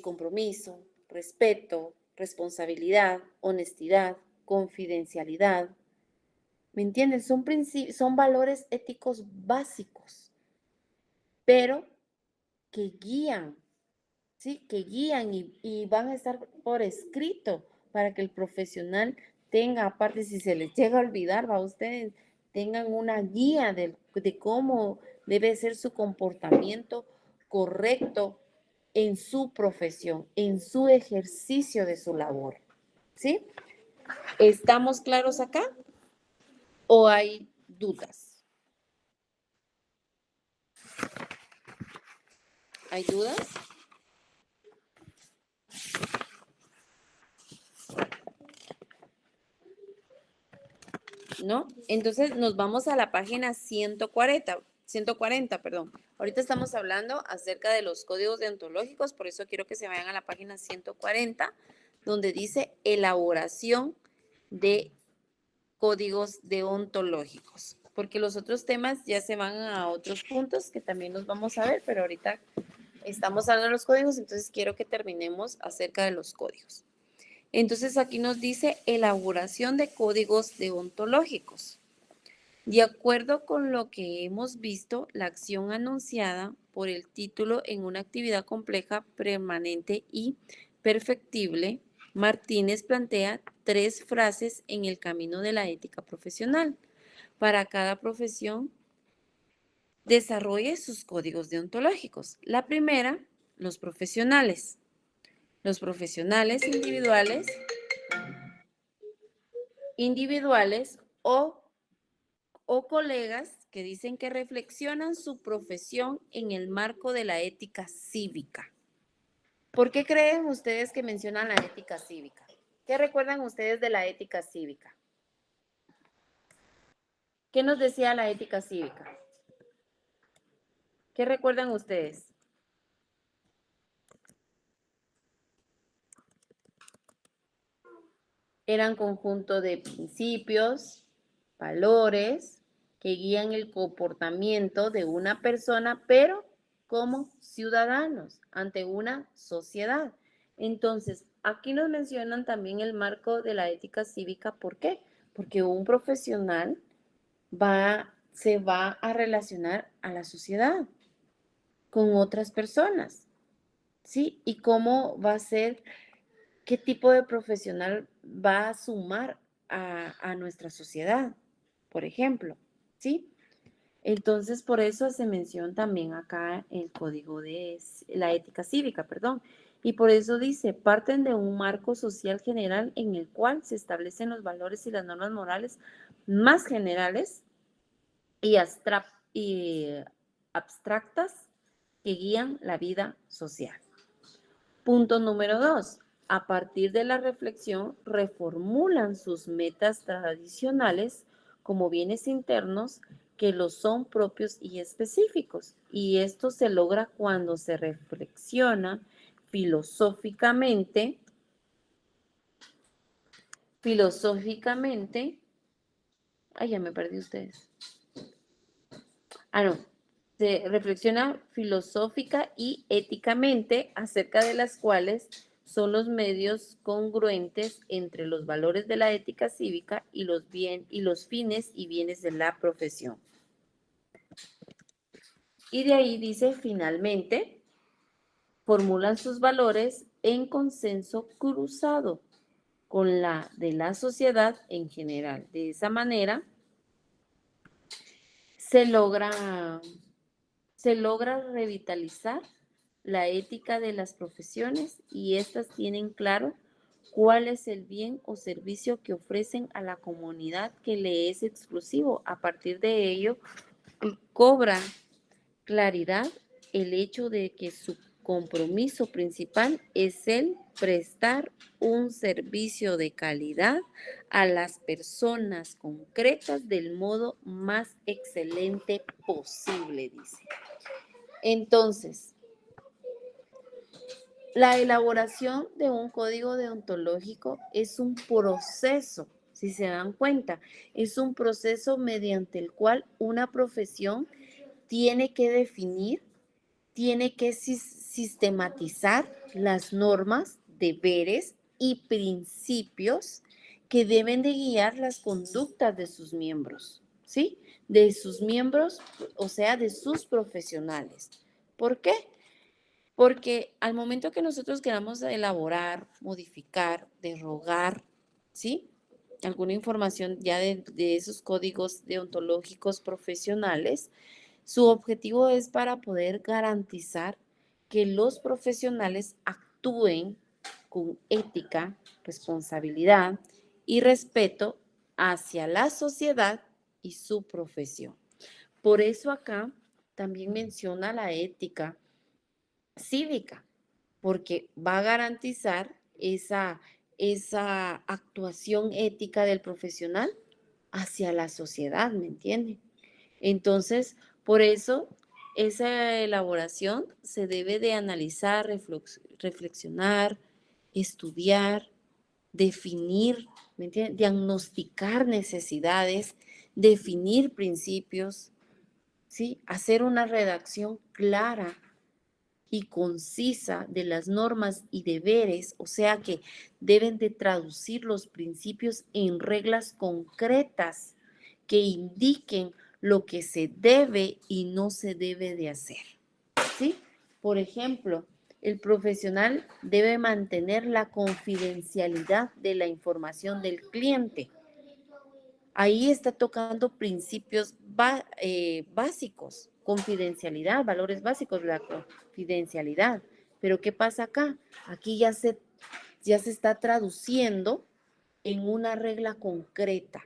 A: compromiso, respeto, responsabilidad, honestidad, confidencialidad. ¿Me entienden? Son valores éticos básicos, pero que guían, ¿sí? Que guían y van a estar por escrito para que el profesional tenga, aparte si se les llega a olvidar, ustedes tengan una guía de cómo debe ser su comportamiento correcto en su profesión, en su ejercicio de su labor, ¿sí? ¿Estamos claros acá? ¿O hay dudas? ¿Hay dudas? ¿No? Entonces nos vamos a la página 140, perdón. Ahorita estamos hablando acerca de los códigos deontológicos, por eso quiero que se vayan a la página 140, donde dice elaboración de códigos deontológicos, porque los otros temas ya se van a otros puntos que también los vamos a ver, pero ahorita estamos hablando de los códigos, entonces quiero que terminemos acerca de los códigos. Entonces aquí nos dice elaboración de códigos deontológicos. De acuerdo con lo que hemos visto, la acción anunciada por el título en una actividad compleja, permanente y perfectible, Martínez plantea 3 frases en el camino de la ética profesional. Para cada profesión, desarrolle sus códigos deontológicos. La primera, los profesionales. Los profesionales individuales o colegas que dicen que reflexionan su profesión en el marco de la ética cívica. ¿Por qué creen ustedes que mencionan la ética cívica? ¿Qué recuerdan ustedes de la ética cívica? ¿Qué nos decía la ética cívica? ¿Qué recuerdan ustedes? Eran conjunto de principios, valores que guían el comportamiento de una persona, pero como ciudadanos ante una sociedad. Entonces, aquí nos mencionan también el marco de la ética cívica. ¿Por qué? Porque un profesional se va a relacionar a la sociedad con otras personas, ¿sí? Y cómo va a ser, qué tipo de profesional va a sumar a nuestra sociedad, por ejemplo, ¿sí? Entonces, por eso se menciona también acá el código de la ética cívica, perdón. Y por eso dice, parten de un marco social general en el cual se establecen los valores y las normas morales más generales y abstractas que guían la vida social. Punto número 2. A partir de la reflexión, reformulan sus metas tradicionales como bienes internos que los son propios y específicos. Y esto se logra cuando se reflexiona filosóficamente, ya me perdí ustedes. No, se reflexiona filosófica y éticamente acerca de las cuales son los medios congruentes entre los valores de la ética cívica y los fines y bienes de la profesión. Y de ahí dice, finalmente, formulan sus valores en consenso cruzado con la de la sociedad en general. De esa manera, se logra revitalizar la ética de las profesiones y éstas tienen claro cuál es el bien o servicio que ofrecen a la comunidad que le es exclusivo. A partir de ello, cobra claridad el hecho de que su compromiso principal es el prestar un servicio de calidad a las personas concretas del modo más excelente posible, dice. Entonces, la elaboración de un código deontológico es un proceso, si se dan cuenta, es un proceso mediante el cual una profesión tiene que definir, tiene que sistematizar las normas, deberes y principios que deben de guiar las conductas de sus miembros, ¿sí? De sus miembros, o sea, de sus profesionales. ¿Por qué? Porque al momento que nosotros queramos elaborar, modificar, derogar, ¿sí? Alguna información ya de esos códigos deontológicos profesionales, su objetivo es para poder garantizar que los profesionales actúen con ética, responsabilidad y respeto hacia la sociedad y su profesión. Por eso acá también menciona la ética cívica, porque va a garantizar esa actuación ética del profesional hacia la sociedad, ¿me entiende? Entonces, por eso, esa elaboración se debe de analizar, reflexionar, estudiar, definir, ¿me entiende? Diagnosticar necesidades, definir principios, ¿sí? Hacer una redacción clara y concisa de las normas y deberes, o sea que deben de traducir los principios en reglas concretas que indiquen lo que se debe y no se debe de hacer, ¿sí? Por ejemplo, el profesional debe mantener la confidencialidad de la información del cliente. Ahí está tocando principios básicos, confidencialidad, valores básicos de la confidencialidad. Pero ¿qué pasa acá? Aquí ya se está traduciendo en una regla concreta.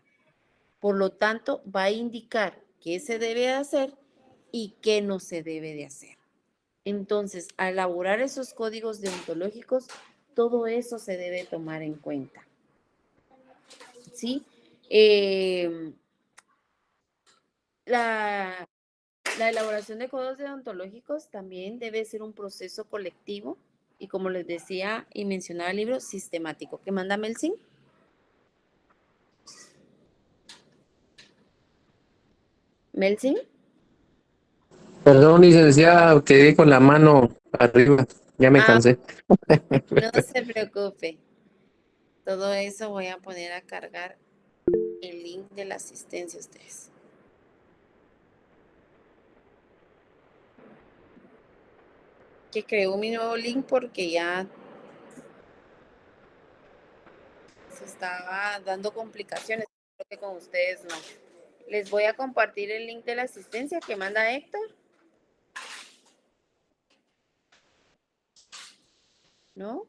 A: Por lo tanto, va a indicar qué se debe hacer y qué no se debe de hacer. Entonces, al elaborar esos códigos deontológicos, todo eso se debe tomar en cuenta. ¿Sí? La elaboración de códigos deontológicos también debe ser un proceso colectivo y, como les decía y mencionaba el libro, sistemático. ¿Qué manda Melsin? ¿Melsin?
E: Perdón, licenciada, quedé con la mano arriba. Ya me cansé.
A: No se preocupe. Todo eso voy a poner a cargar el link de la asistencia a ustedes. Que creo mi nuevo link porque ya se estaba dando complicaciones. Creo que con ustedes no. Les voy a compartir el link de la asistencia que manda Héctor. ¿No?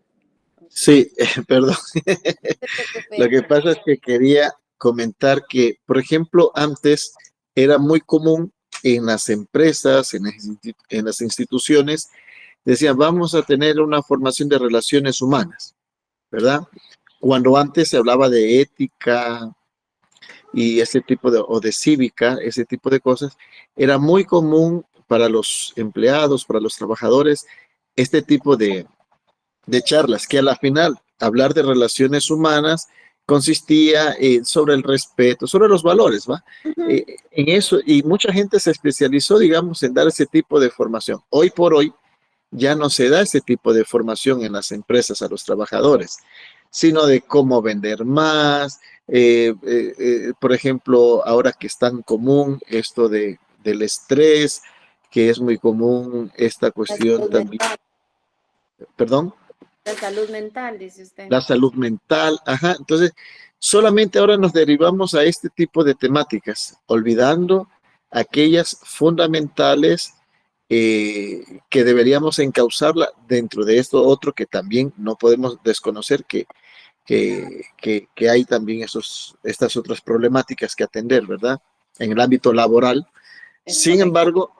B: Sí, perdón.
A: No se preocupe,
B: Lo que
A: Héctor.
B: pasa es que quería comentar que, por ejemplo, antes era muy común en las empresas, en las instituciones, decían, vamos a tener una formación de relaciones humanas, ¿verdad? Cuando antes se hablaba de ética y ese tipo de, o de cívica, ese tipo de cosas, era muy común para los empleados, para los trabajadores, este tipo de charlas, que a la final hablar de relaciones humanas consistía sobre el respeto, sobre los valores, ¿va? En eso, y mucha gente se especializó, digamos, en dar ese tipo de formación. Hoy por hoy ya no se da ese tipo de formación en las empresas a los trabajadores, sino de cómo vender más, por ejemplo, ahora que es tan común esto del estrés, que es muy común esta
A: La
B: cuestión
A: salud
B: también,
A: mental,
B: perdón.
A: la salud mental, dice usted.
B: La salud mental, ajá. Entonces, solamente ahora nos derivamos a este tipo de temáticas, olvidando aquellas fundamentales que deberíamos encauzarla dentro de esto otro que también no podemos desconocer que hay también estas otras problemáticas que atender, ¿verdad? En el ámbito laboral.
A: Es
B: Sin
A: correcto.
B: embargo,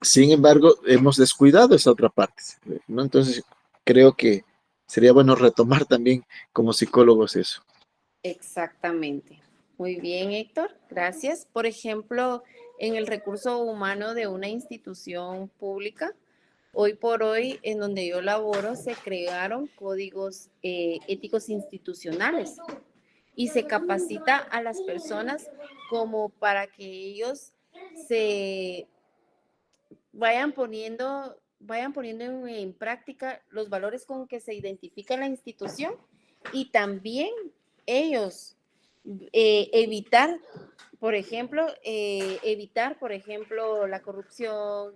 B: sin embargo, hemos descuidado esa otra parte, ¿no? Entonces, creo que sería bueno retomar también como psicólogos eso.
A: Exactamente. Muy bien, Héctor. Gracias. Por ejemplo, en el recurso humano de una institución pública, hoy por hoy, en donde yo laboro, se crearon códigos éticos institucionales y se capacita a las personas como para que ellos se vayan poniendo en práctica los valores con que se identifica la institución y también ellos evitar, por ejemplo, la corrupción.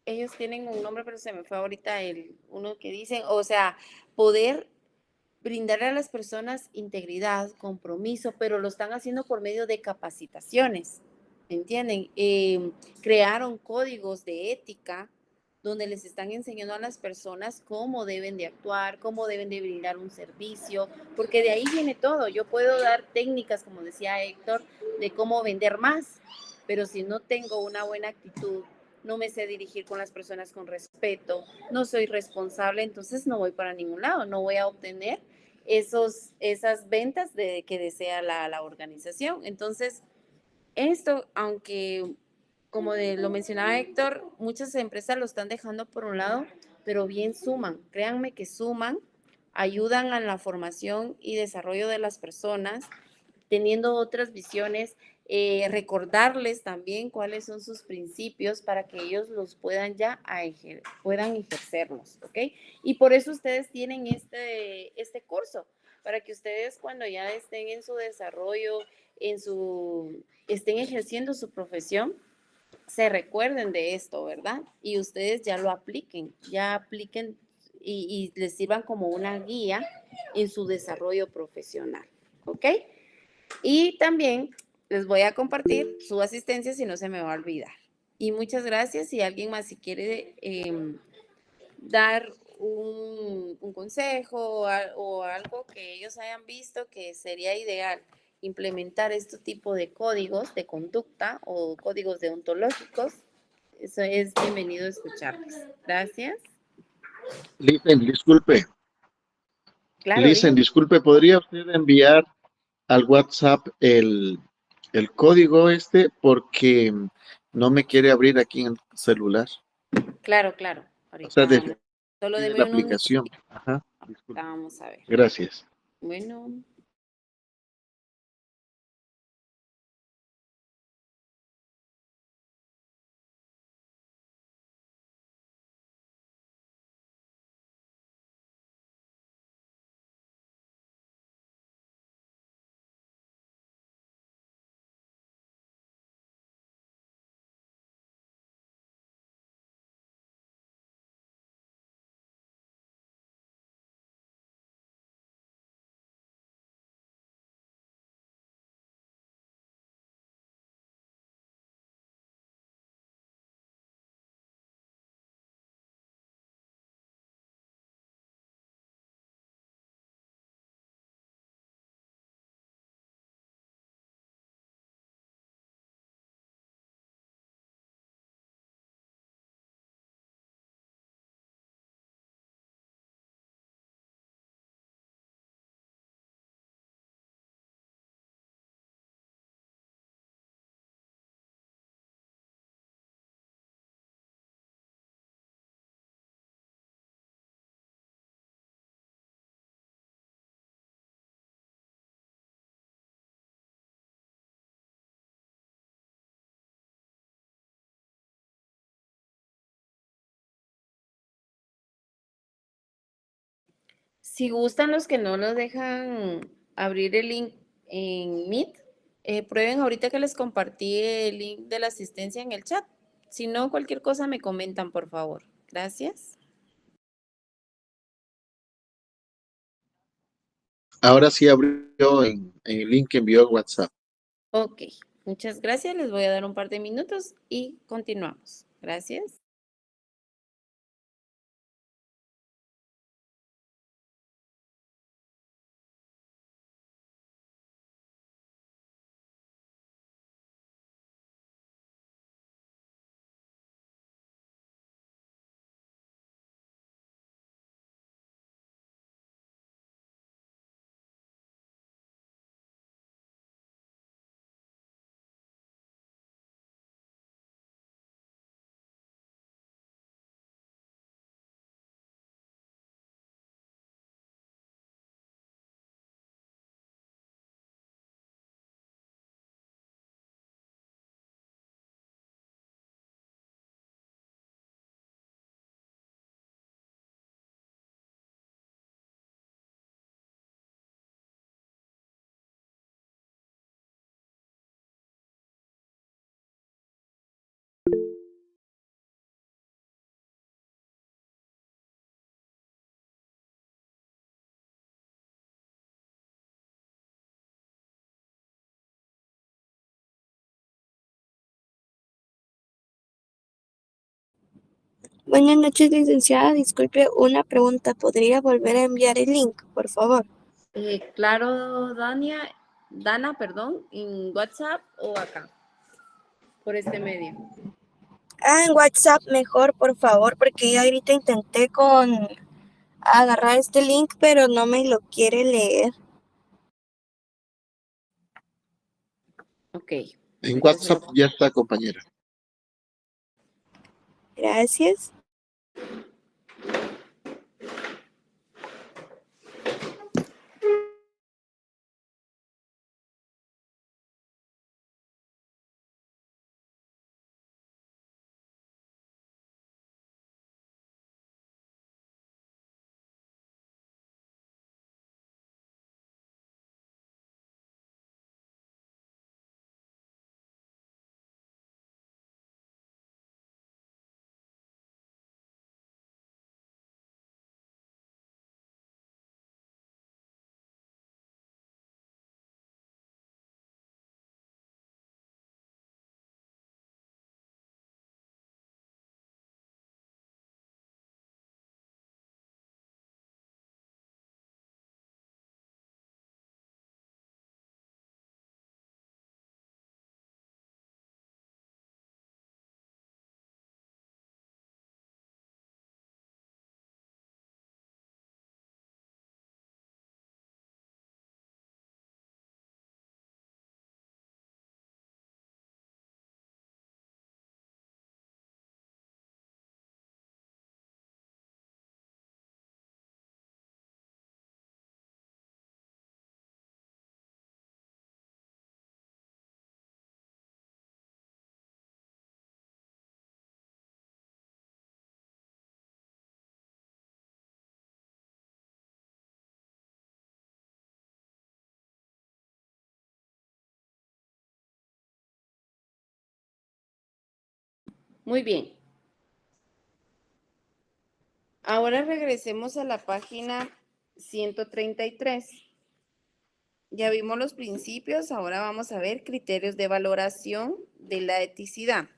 A: Ellos tienen un nombre, pero se me fue ahorita uno que dicen, o sea, poder brindarle a las personas integridad, compromiso, pero lo están haciendo por medio de capacitaciones, ¿entienden? Crearon códigos de ética donde les están enseñando a las personas cómo deben de actuar, cómo deben de brindar un servicio, porque de ahí viene todo. Yo puedo dar técnicas, como decía Héctor, de cómo vender más, pero si no tengo una buena actitud, no me sé dirigir con las personas con respeto, no soy responsable, entonces no voy para ningún lado, no voy a obtener esas ventas que desea la organización. Entonces, esto, aunque como lo mencionaba Héctor, muchas empresas lo están dejando por un lado, pero bien suman, créanme que suman, ayudan a la formación y desarrollo de las personas, teniendo otras visiones, recordarles también cuáles son sus principios para que ellos los puedan puedan ejercerlos, ¿ok? Y por eso ustedes tienen este curso, para que ustedes cuando ya estén en su desarrollo, estén ejerciendo su profesión, se recuerden de esto, ¿verdad? Y ustedes ya apliquen y les sirvan como una guía en su desarrollo profesional, ¿ok? Y también les voy a compartir su asistencia si no se me va a olvidar. Y muchas gracias. Si alguien más si quiere dar un consejo o algo que ellos hayan visto que sería ideal implementar este tipo de códigos de conducta o códigos deontológicos, eso es bienvenido a escucharles. Gracias.
B: Disculpe.
A: Claro, dígame.
B: Disculpe, ¿podría usted enviar al WhatsApp el código este? Porque no me quiere abrir aquí en el celular.
A: Claro, claro.
B: O sea,
A: Ahorita vamos. Solo
B: de
A: deme
B: la
A: unos
B: aplicación.
A: minutos.
B: Ajá, disculpe.
A: Vamos a ver.
B: Gracias.
A: Bueno. Si gustan los que no los dejan abrir el link en Meet, prueben ahorita que les compartí el link de la asistencia en el chat. Si no, cualquier cosa me comentan, por favor. Gracias.
B: Ahora sí abrió en el link que envió a WhatsApp.
A: Ok, muchas gracias. Les voy a dar un par de minutos y continuamos. Gracias.
G: Buenas noches, licenciada. Disculpe una pregunta. ¿Podría volver a enviar el link, por favor?
A: Claro, Dana, perdón, en WhatsApp o acá, por este medio.
G: En WhatsApp mejor, por favor, porque yo ahorita intenté agarrar este link, pero no me lo quiere leer.
A: Ok.
B: En
A: Entonces,
B: WhatsApp ya está, compañera.
G: Gracias.
A: muy bien. Ahora regresemos a la página 133. Ya vimos los principios, ahora vamos a ver criterios de valoración de la eticidad.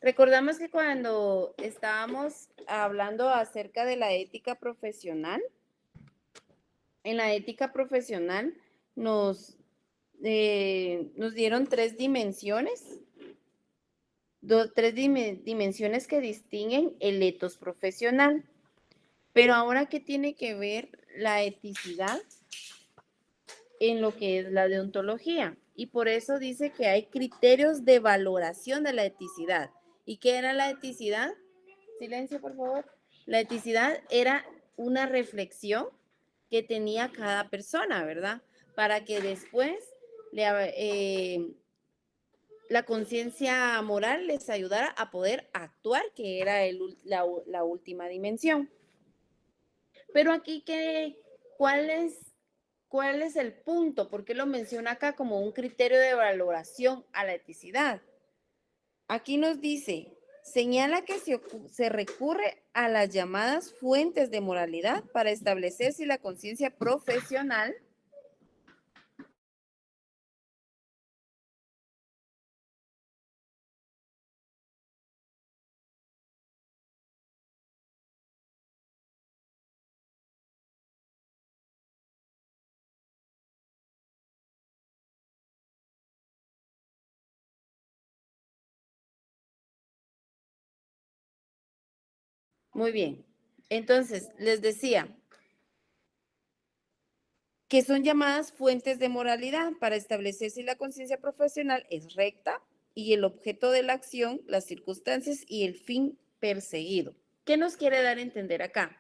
A: Recordamos que cuando estábamos hablando acerca de la ética profesional, en la ética profesional nos dieron tres dimensiones, dimensiones que distinguen el etos profesional. Pero ahora, ¿qué tiene que ver la eticidad en lo que es la deontología? Y por eso dice que hay criterios de valoración de la eticidad. ¿Y qué era la eticidad? Silencio, por favor. La eticidad era una reflexión que tenía cada persona, ¿verdad? Para que después la conciencia moral les ayudara a poder actuar, que era la última dimensión. Pero aquí, ¿cuál es el punto? ¿Por qué lo menciona acá como un criterio de valoración a la eticidad? Aquí nos dice, señala que se recurre a las llamadas fuentes de moralidad para establecer si la conciencia profesional muy bien. Entonces, les decía que son llamadas fuentes de moralidad para establecer si la conciencia profesional es recta y el objeto de la acción, las circunstancias y el fin perseguido. ¿Qué nos quiere dar a entender acá?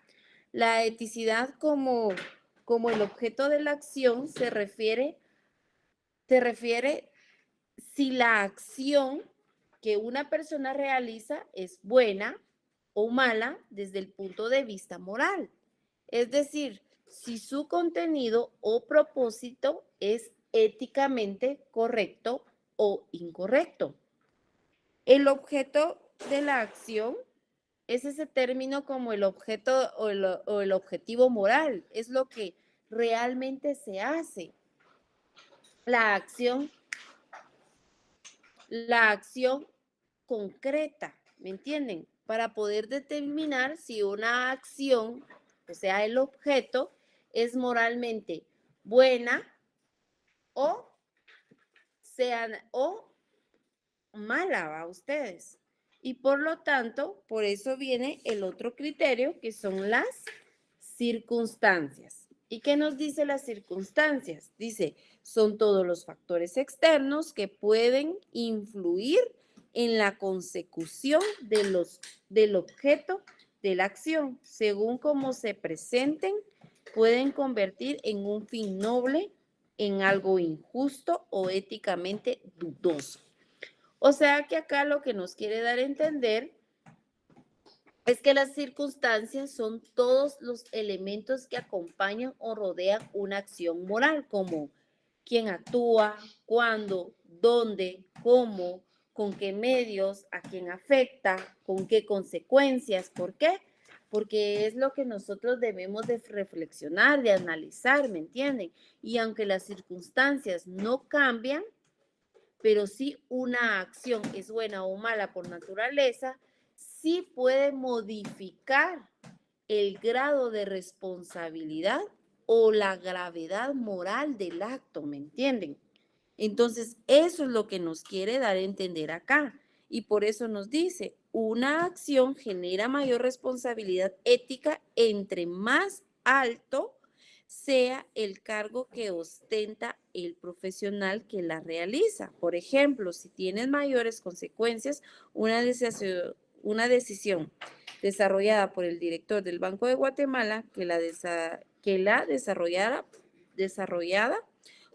A: La eticidad como el objeto de la acción se refiere si la acción que una persona realiza es buena o mala desde el punto de vista moral. Es decir, si su contenido o propósito es éticamente correcto o incorrecto. El objeto de la acción es ese término como el objeto o el objetivo moral, es lo que realmente se hace. La acción concreta, ¿me entienden? para poder determinar si una acción, o sea, el objeto, es moralmente buena o o mala a ustedes. Y por lo tanto, por eso viene el otro criterio, que son las circunstancias. ¿Y qué nos dice las circunstancias? Dice, son todos los factores externos que pueden influir en la consecución del objeto de la acción. Según cómo se presenten, pueden convertir en un fin noble, en algo injusto o éticamente dudoso. O sea que acá lo que nos quiere dar a entender es que las circunstancias son todos los elementos que acompañan o rodean una acción moral, como quién actúa, cuándo, dónde, cómo, con qué medios, a quién afecta, con qué consecuencias. ¿Por qué? Porque es lo que nosotros debemos de reflexionar, de analizar, ¿me entienden? Y aunque las circunstancias no cambian, pero si una acción es buena o mala por naturaleza, sí puede modificar el grado de responsabilidad o la gravedad moral del acto, ¿me entienden? Entonces, eso es lo que nos quiere dar a entender acá. Y por eso nos dice, una acción genera mayor responsabilidad ética entre más alto sea el cargo que ostenta el profesional que la realiza. Por ejemplo, si tienes mayores consecuencias, una decisión desarrollada por el director del Banco de Guatemala que la desarrollada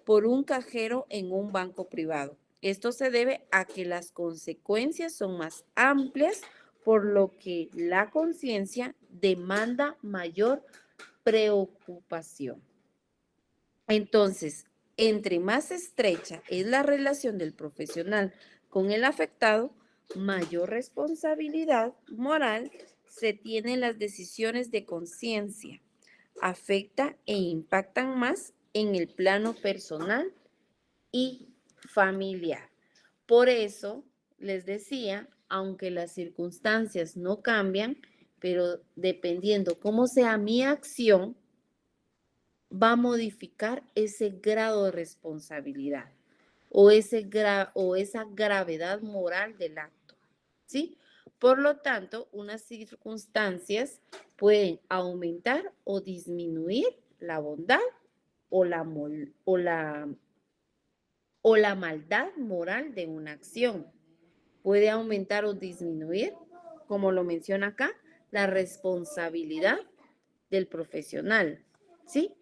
A: por un cajero en un banco privado. Esto se debe a que las consecuencias son más amplias, por lo que la conciencia demanda mayor preocupación. Entonces, entre más estrecha es la relación del profesional con el afectado, mayor responsabilidad moral se tiene en las decisiones de conciencia. Afecta e impactan más en el plano personal y familiar. Por eso les decía, aunque las circunstancias no cambian, pero dependiendo cómo sea mi acción, va a modificar ese grado de responsabilidad o esa gravedad moral del acto, ¿sí? Por lo tanto, unas circunstancias pueden aumentar o disminuir la bondad o la maldad moral de una acción. Puede aumentar o disminuir, como lo menciona acá, la responsabilidad del profesional, ¿sí?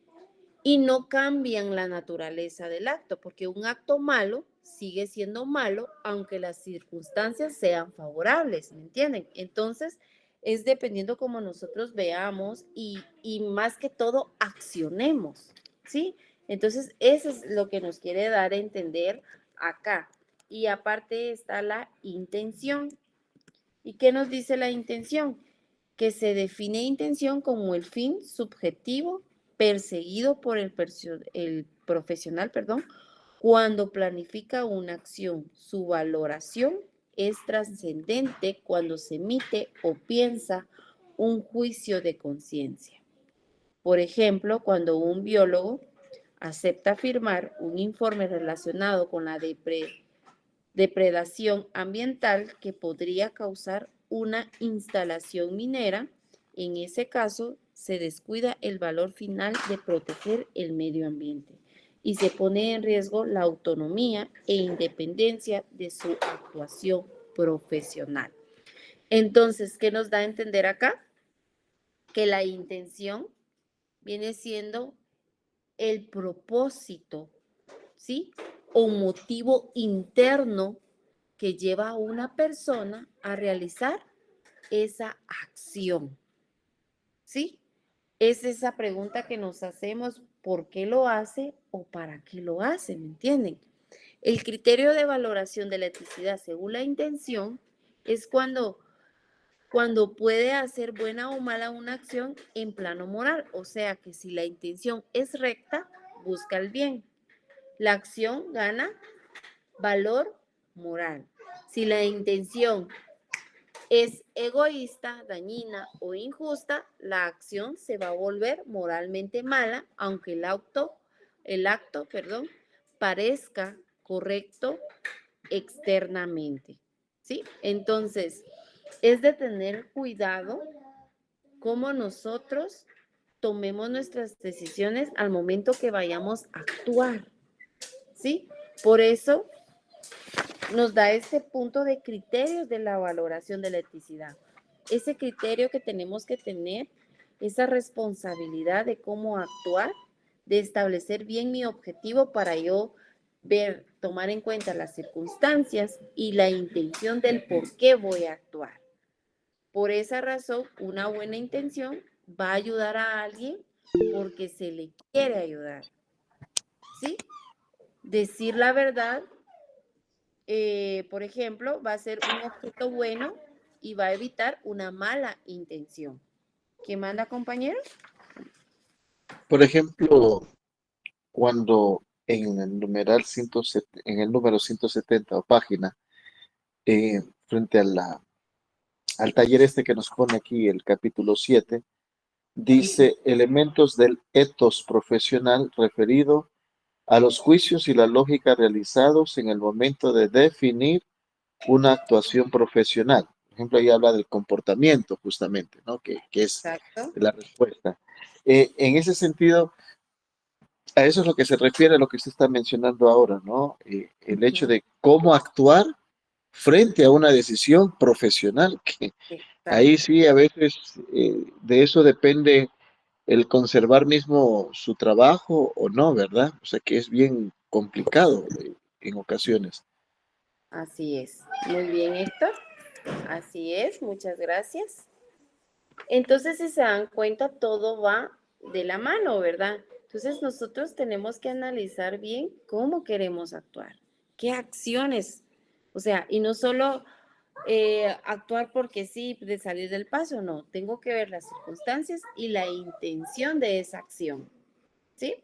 A: Y no cambian la naturaleza del acto, porque un acto malo sigue siendo malo, aunque las circunstancias sean favorables, ¿me entienden? Entonces, es dependiendo cómo nosotros veamos y más que todo accionemos, ¿sí? Entonces, eso es lo que nos quiere dar a entender acá. Y aparte está la intención. ¿Y qué nos dice la intención? Que se define intención como el fin subjetivo perseguido por el profesional, cuando planifica una acción. Su valoración es trascendente cuando se emite o piensa un juicio de conciencia. Por ejemplo, cuando un biólogo acepta firmar un informe relacionado con la depredación ambiental que podría causar una instalación minera, en ese caso se descuida el valor final de proteger el medio ambiente y se pone en riesgo la autonomía e independencia de su actuación profesional. Entonces, ¿qué nos da a entender acá? Que la intención viene siendo el propósito, ¿sí? O motivo interno que lleva a una persona a realizar esa acción, ¿sí? Es esa pregunta que nos hacemos, ¿por qué lo hace o para qué lo hace? ¿Me entienden? El criterio de valoración de la eticidad según la intención es cuando puede hacer buena o mala una acción en plano moral. O sea que si la intención es recta, busca el bien. La acción gana valor moral. Si la intención es egoísta, dañina o injusta, la acción se va a volver moralmente mala, aunque el acto, parezca correcto externamente. ¿Sí? Entonces, es de tener cuidado cómo nosotros tomemos nuestras decisiones al momento que vayamos a actuar. ¿Sí? Por eso nos da este punto de criterios de la valoración de la eticidad. Ese criterio que tenemos que tener, esa responsabilidad de cómo actuar, de establecer bien mi objetivo para yo ver, tomar en cuenta las circunstancias y la intención del por qué voy a actuar. Por esa razón, una buena intención va a ayudar a alguien porque se le quiere ayudar. ¿Sí? Decir la verdad, por ejemplo, va a ser un objeto bueno y va a evitar una mala intención. ¿Quién manda, compañero?
B: Por ejemplo, cuando en el numeral en el número 170 o página, frente al taller este que nos pone aquí, el capítulo 7, dice elementos del etos profesional referido a los juicios y la lógica realizados en el momento de definir una actuación profesional. Por ejemplo, ahí habla del comportamiento justamente, ¿no? Que es
A: Exacto.
B: la respuesta. En ese sentido, a eso es lo que se refiere a lo que usted está mencionando ahora, ¿no? El hecho de cómo actuar frente a una decisión profesional, que ahí
A: Exacto.
B: sí a veces de eso depende el conservar mismo su trabajo o no, ¿verdad? O sea que es bien complicado en ocasiones.
A: Así es. Muy bien, Héctor. Así es. Muchas gracias. Entonces, si se dan cuenta, todo va de la mano, ¿verdad? Entonces, nosotros tenemos que analizar bien cómo queremos actuar, qué acciones, o sea, y no solo actuar porque sí, de salir del paso, no, tengo que ver las circunstancias y la intención de esa acción, ¿sí?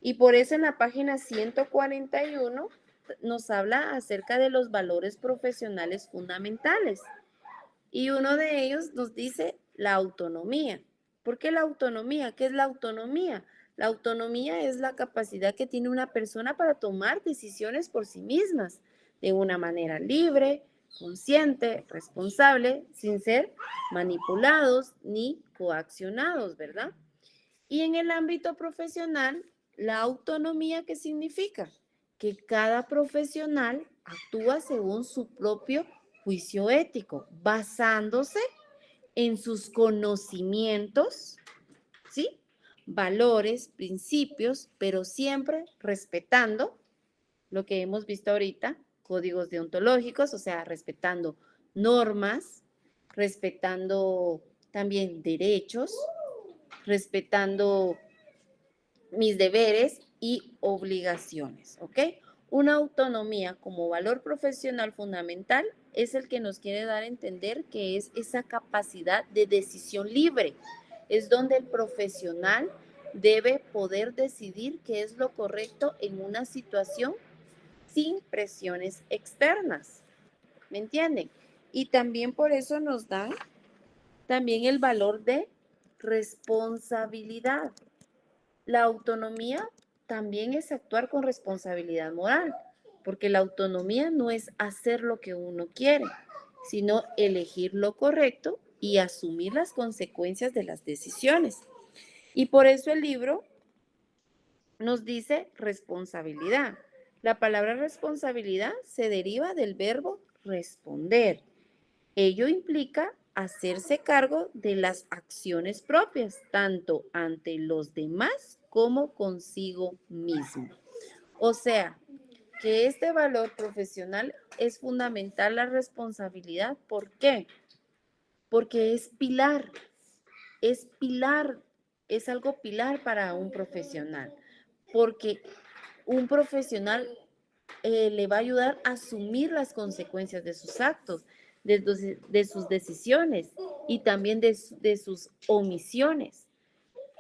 A: Y por eso en la página 141 nos habla acerca de los valores profesionales fundamentales. Y uno de ellos nos dice la autonomía. ¿Por qué la autonomía? ¿Qué es la autonomía? La autonomía es la capacidad que tiene una persona para tomar decisiones por sí mismas, de una manera libre, consciente, responsable, sin ser manipulados ni coaccionados, ¿verdad? Y en el ámbito profesional, la autonomía, ¿qué significa? Que cada profesional actúa según su propio juicio ético, basándose en sus conocimientos, ¿sí? Valores, principios, pero siempre respetando lo que hemos visto ahorita, códigos deontológicos, o sea, respetando normas, respetando también derechos, respetando mis deberes y obligaciones, ¿ok? Una autonomía como valor profesional fundamental es el que nos quiere dar a entender que es esa capacidad de decisión libre. Es donde el profesional debe poder decidir qué es lo correcto en una situación sin presiones externas. ¿Me entienden? Y también por eso nos dan también el valor de responsabilidad. La autonomía también es actuar con responsabilidad moral, porque la autonomía no es hacer lo que uno quiere, sino elegir lo correcto y asumir las consecuencias de las decisiones. Y por eso el libro nos dice responsabilidad. La palabra responsabilidad se deriva del verbo responder. Ello implica hacerse cargo de las acciones propias, tanto ante los demás como consigo mismo. O sea, que este valor profesional es fundamental la responsabilidad. ¿Por qué? Porque es pilar, es algo pilar para un profesional. Porque un profesional le va a ayudar a asumir las consecuencias de sus actos, de sus decisiones y también de sus omisiones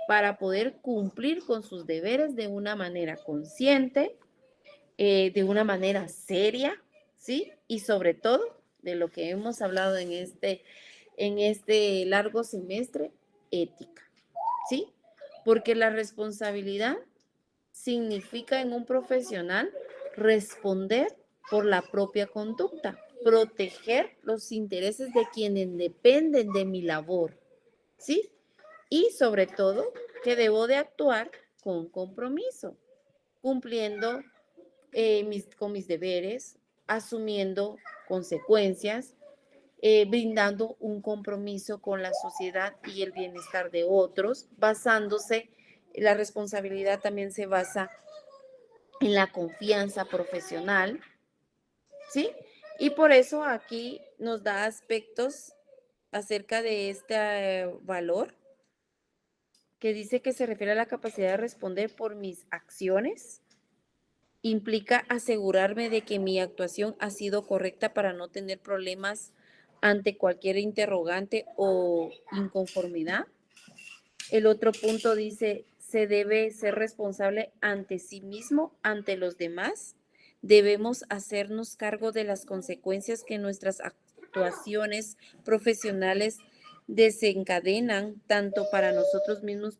A: para poder cumplir con sus deberes de una manera consciente, de una manera seria, ¿sí? Y sobre todo de lo que hemos hablado en este largo semestre, ética, ¿sí? Porque la responsabilidad significa en un profesional responder por la propia conducta, proteger los intereses de quienes dependen de mi labor, ¿sí? Y sobre todo, que debo de actuar con compromiso, cumpliendo con mis deberes, asumiendo consecuencias, brindando un compromiso con la sociedad y el bienestar de otros, la responsabilidad también se basa en la confianza profesional, ¿sí? Y por eso aquí nos da aspectos acerca de este valor que dice que se refiere a la capacidad de responder por mis acciones. Implica asegurarme de que mi actuación ha sido correcta para no tener problemas ante cualquier interrogante o inconformidad. El otro punto dice, se debe ser responsable ante sí mismo, ante los demás. Debemos hacernos cargo de las consecuencias que nuestras actuaciones profesionales desencadenan, tanto para nosotros mismos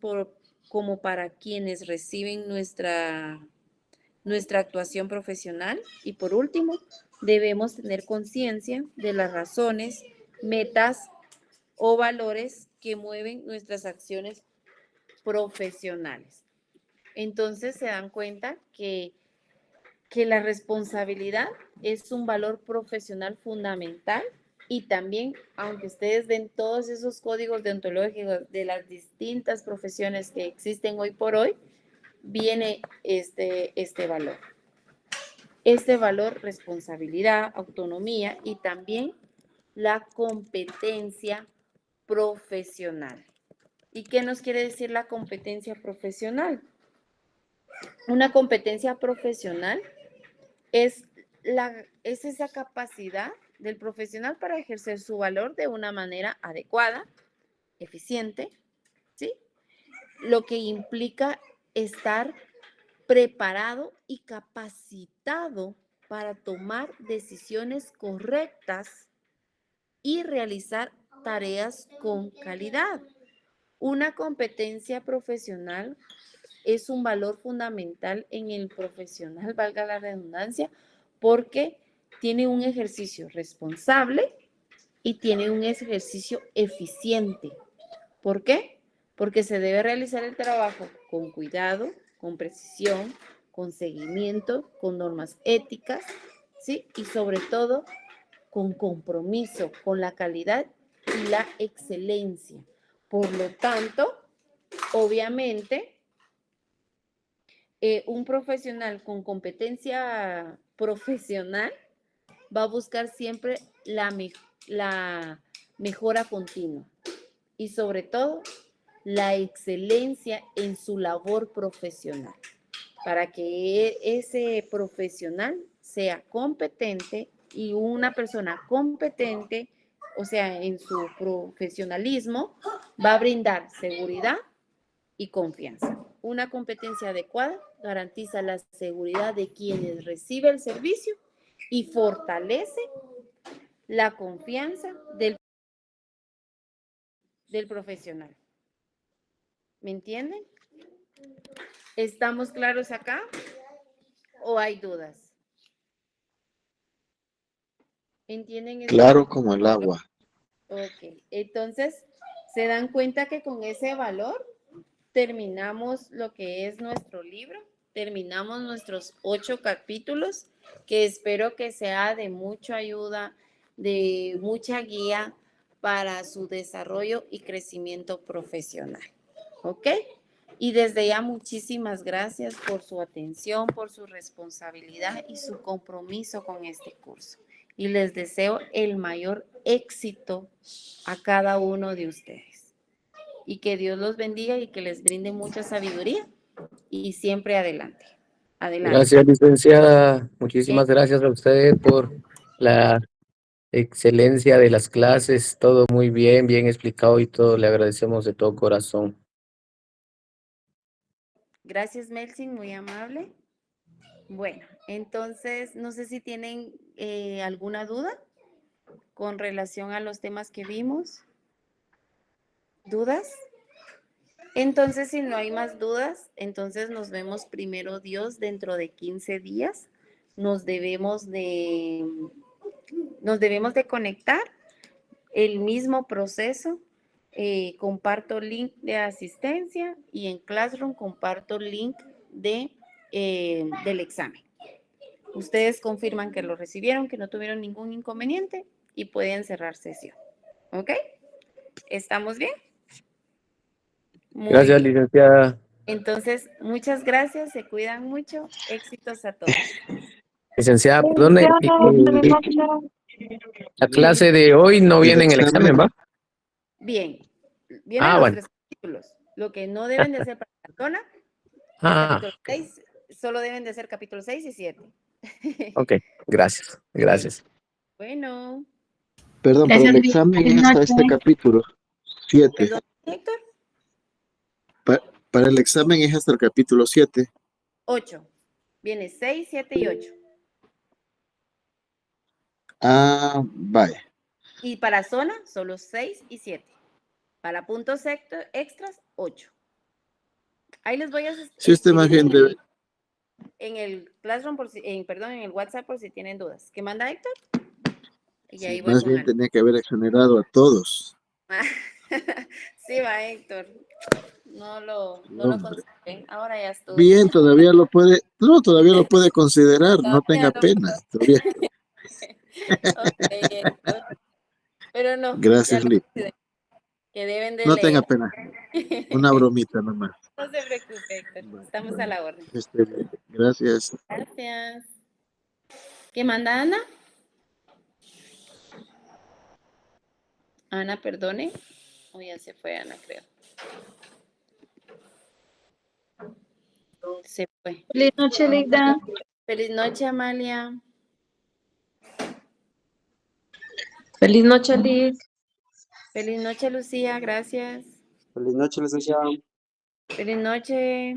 A: como para quienes reciben nuestra actuación profesional. Y por último, debemos tener conciencia de las razones, metas o valores que mueven nuestras acciones profesionales. Entonces se dan cuenta que la responsabilidad es un valor profesional fundamental y también, aunque ustedes ven todos esos códigos deontológicos de las distintas profesiones que existen hoy por hoy, viene este valor. Este valor, responsabilidad, autonomía y también la competencia profesional. ¿Y qué nos quiere decir la competencia profesional? Una competencia profesional es esa capacidad del profesional para ejercer su valor de una manera adecuada, eficiente, ¿sí? Lo que implica estar preparado y capacitado para tomar decisiones correctas y realizar tareas con calidad. Una competencia profesional es un valor fundamental en el profesional, valga la redundancia, porque tiene un ejercicio responsable y tiene un ejercicio eficiente. ¿Por qué? Porque se debe realizar el trabajo con cuidado, con precisión, con seguimiento, con normas éticas, ¿sí? Y sobre todo, con compromiso, con la calidad y la excelencia. Por lo tanto, obviamente, un profesional con competencia profesional va a buscar siempre la mejora continua y sobre todo la excelencia en su labor profesional para que ese profesional sea competente y una persona competente, o sea, en su profesionalismo, va a brindar seguridad y confianza. Una competencia adecuada garantiza la seguridad de quienes reciben el servicio y fortalece la confianza del profesional. ¿Me entienden? ¿Estamos claros acá o hay dudas? ¿Entienden eso?
B: Claro como el agua.
A: Ok, entonces se dan cuenta que con ese valor terminamos lo que es nuestro libro, terminamos nuestros 8 capítulos, que espero que sea de mucha ayuda, de mucha guía para su desarrollo y crecimiento profesional. ¿Ok? Y desde ya muchísimas gracias por su atención, por su responsabilidad y su compromiso con este curso. Y les deseo el mayor éxito a cada uno de ustedes. Y que Dios los bendiga y que les brinde mucha sabiduría y siempre adelante. Adelante.
E: Gracias, licenciada. Muchísimas gracias a usted por la excelencia de las clases. Todo muy bien, bien explicado y todo. Le agradecemos de todo corazón.
A: Gracias, Melsin, muy amable. Bueno, entonces, no sé si tienen alguna duda. con relación a los temas que vimos? ¿Dudas? Entonces, si no hay más dudas, entonces nos vemos primero Dios dentro de 15 días. Nos debemos de conectar el mismo proceso. Comparto link de asistencia y en Classroom comparto link del examen. Ustedes confirman que lo recibieron, que no tuvieron ningún inconveniente y pueden cerrar sesión. ¿Ok? ¿Estamos bien? Muy
E: Gracias,
A: bien.
E: licenciada.
A: Entonces, muchas gracias, se cuidan mucho, éxitos a todos.
E: Licenciada, perdone, la clase de hoy no
B: El
E: viene en el examen, ¿va?
A: Bien, vienen los
E: Bueno.
A: 3 capítulos. Lo que no deben de hacer para la zona es capítulo 6, solo deben de ser capítulo 6 y 7.
E: Ok, gracias, gracias.
A: Bueno,
B: Perdón, pero
D: Gracias,
B: el
D: Luis.
B: examen es
D: Buenas
B: hasta
D: noches.
B: este capítulo 7.
A: perdón, Héctor,
B: Para el examen es hasta el capítulo 7.
A: 8. Viene 6, 7 y 8.
B: Ah, vaya.
A: Y para zona, solo 6 y 7. Para puntos extras, 8. Ahí les voy a
B: Si usted más bien debe,
A: en el Classroom, en el WhatsApp por si tienen dudas. ¿Qué manda Héctor? Y ahí voy
B: más
A: con
B: bien
A: Ana.
B: tenía que haber exonerado a todos.
A: Sí, va Héctor. No lo
B: Hombre.
A: consideren. Ahora ya estuvo.
B: Bien, todavía lo puede considerar, no tenga pena. Todavía.
A: Ok, Héctor. Pero no, ya
B: Gracias,
A: lo
B: Lee.
A: considero, que deben de
B: No tenga
A: leer.
B: pena. Una bromita nomás.
A: No se preocupe, Héctor. Estamos a la orden.
B: Gracias.
A: Gracias. ¿Qué manda Ana? Ana, perdone. O ya se fue Ana, creo. Se fue.
D: Feliz noche, Lida.
A: Feliz noche, Amalia.
C: Feliz noche, Liz.
A: Feliz noche, Lucía. Gracias.
H: Feliz noche, licenciado.
A: Feliz noche.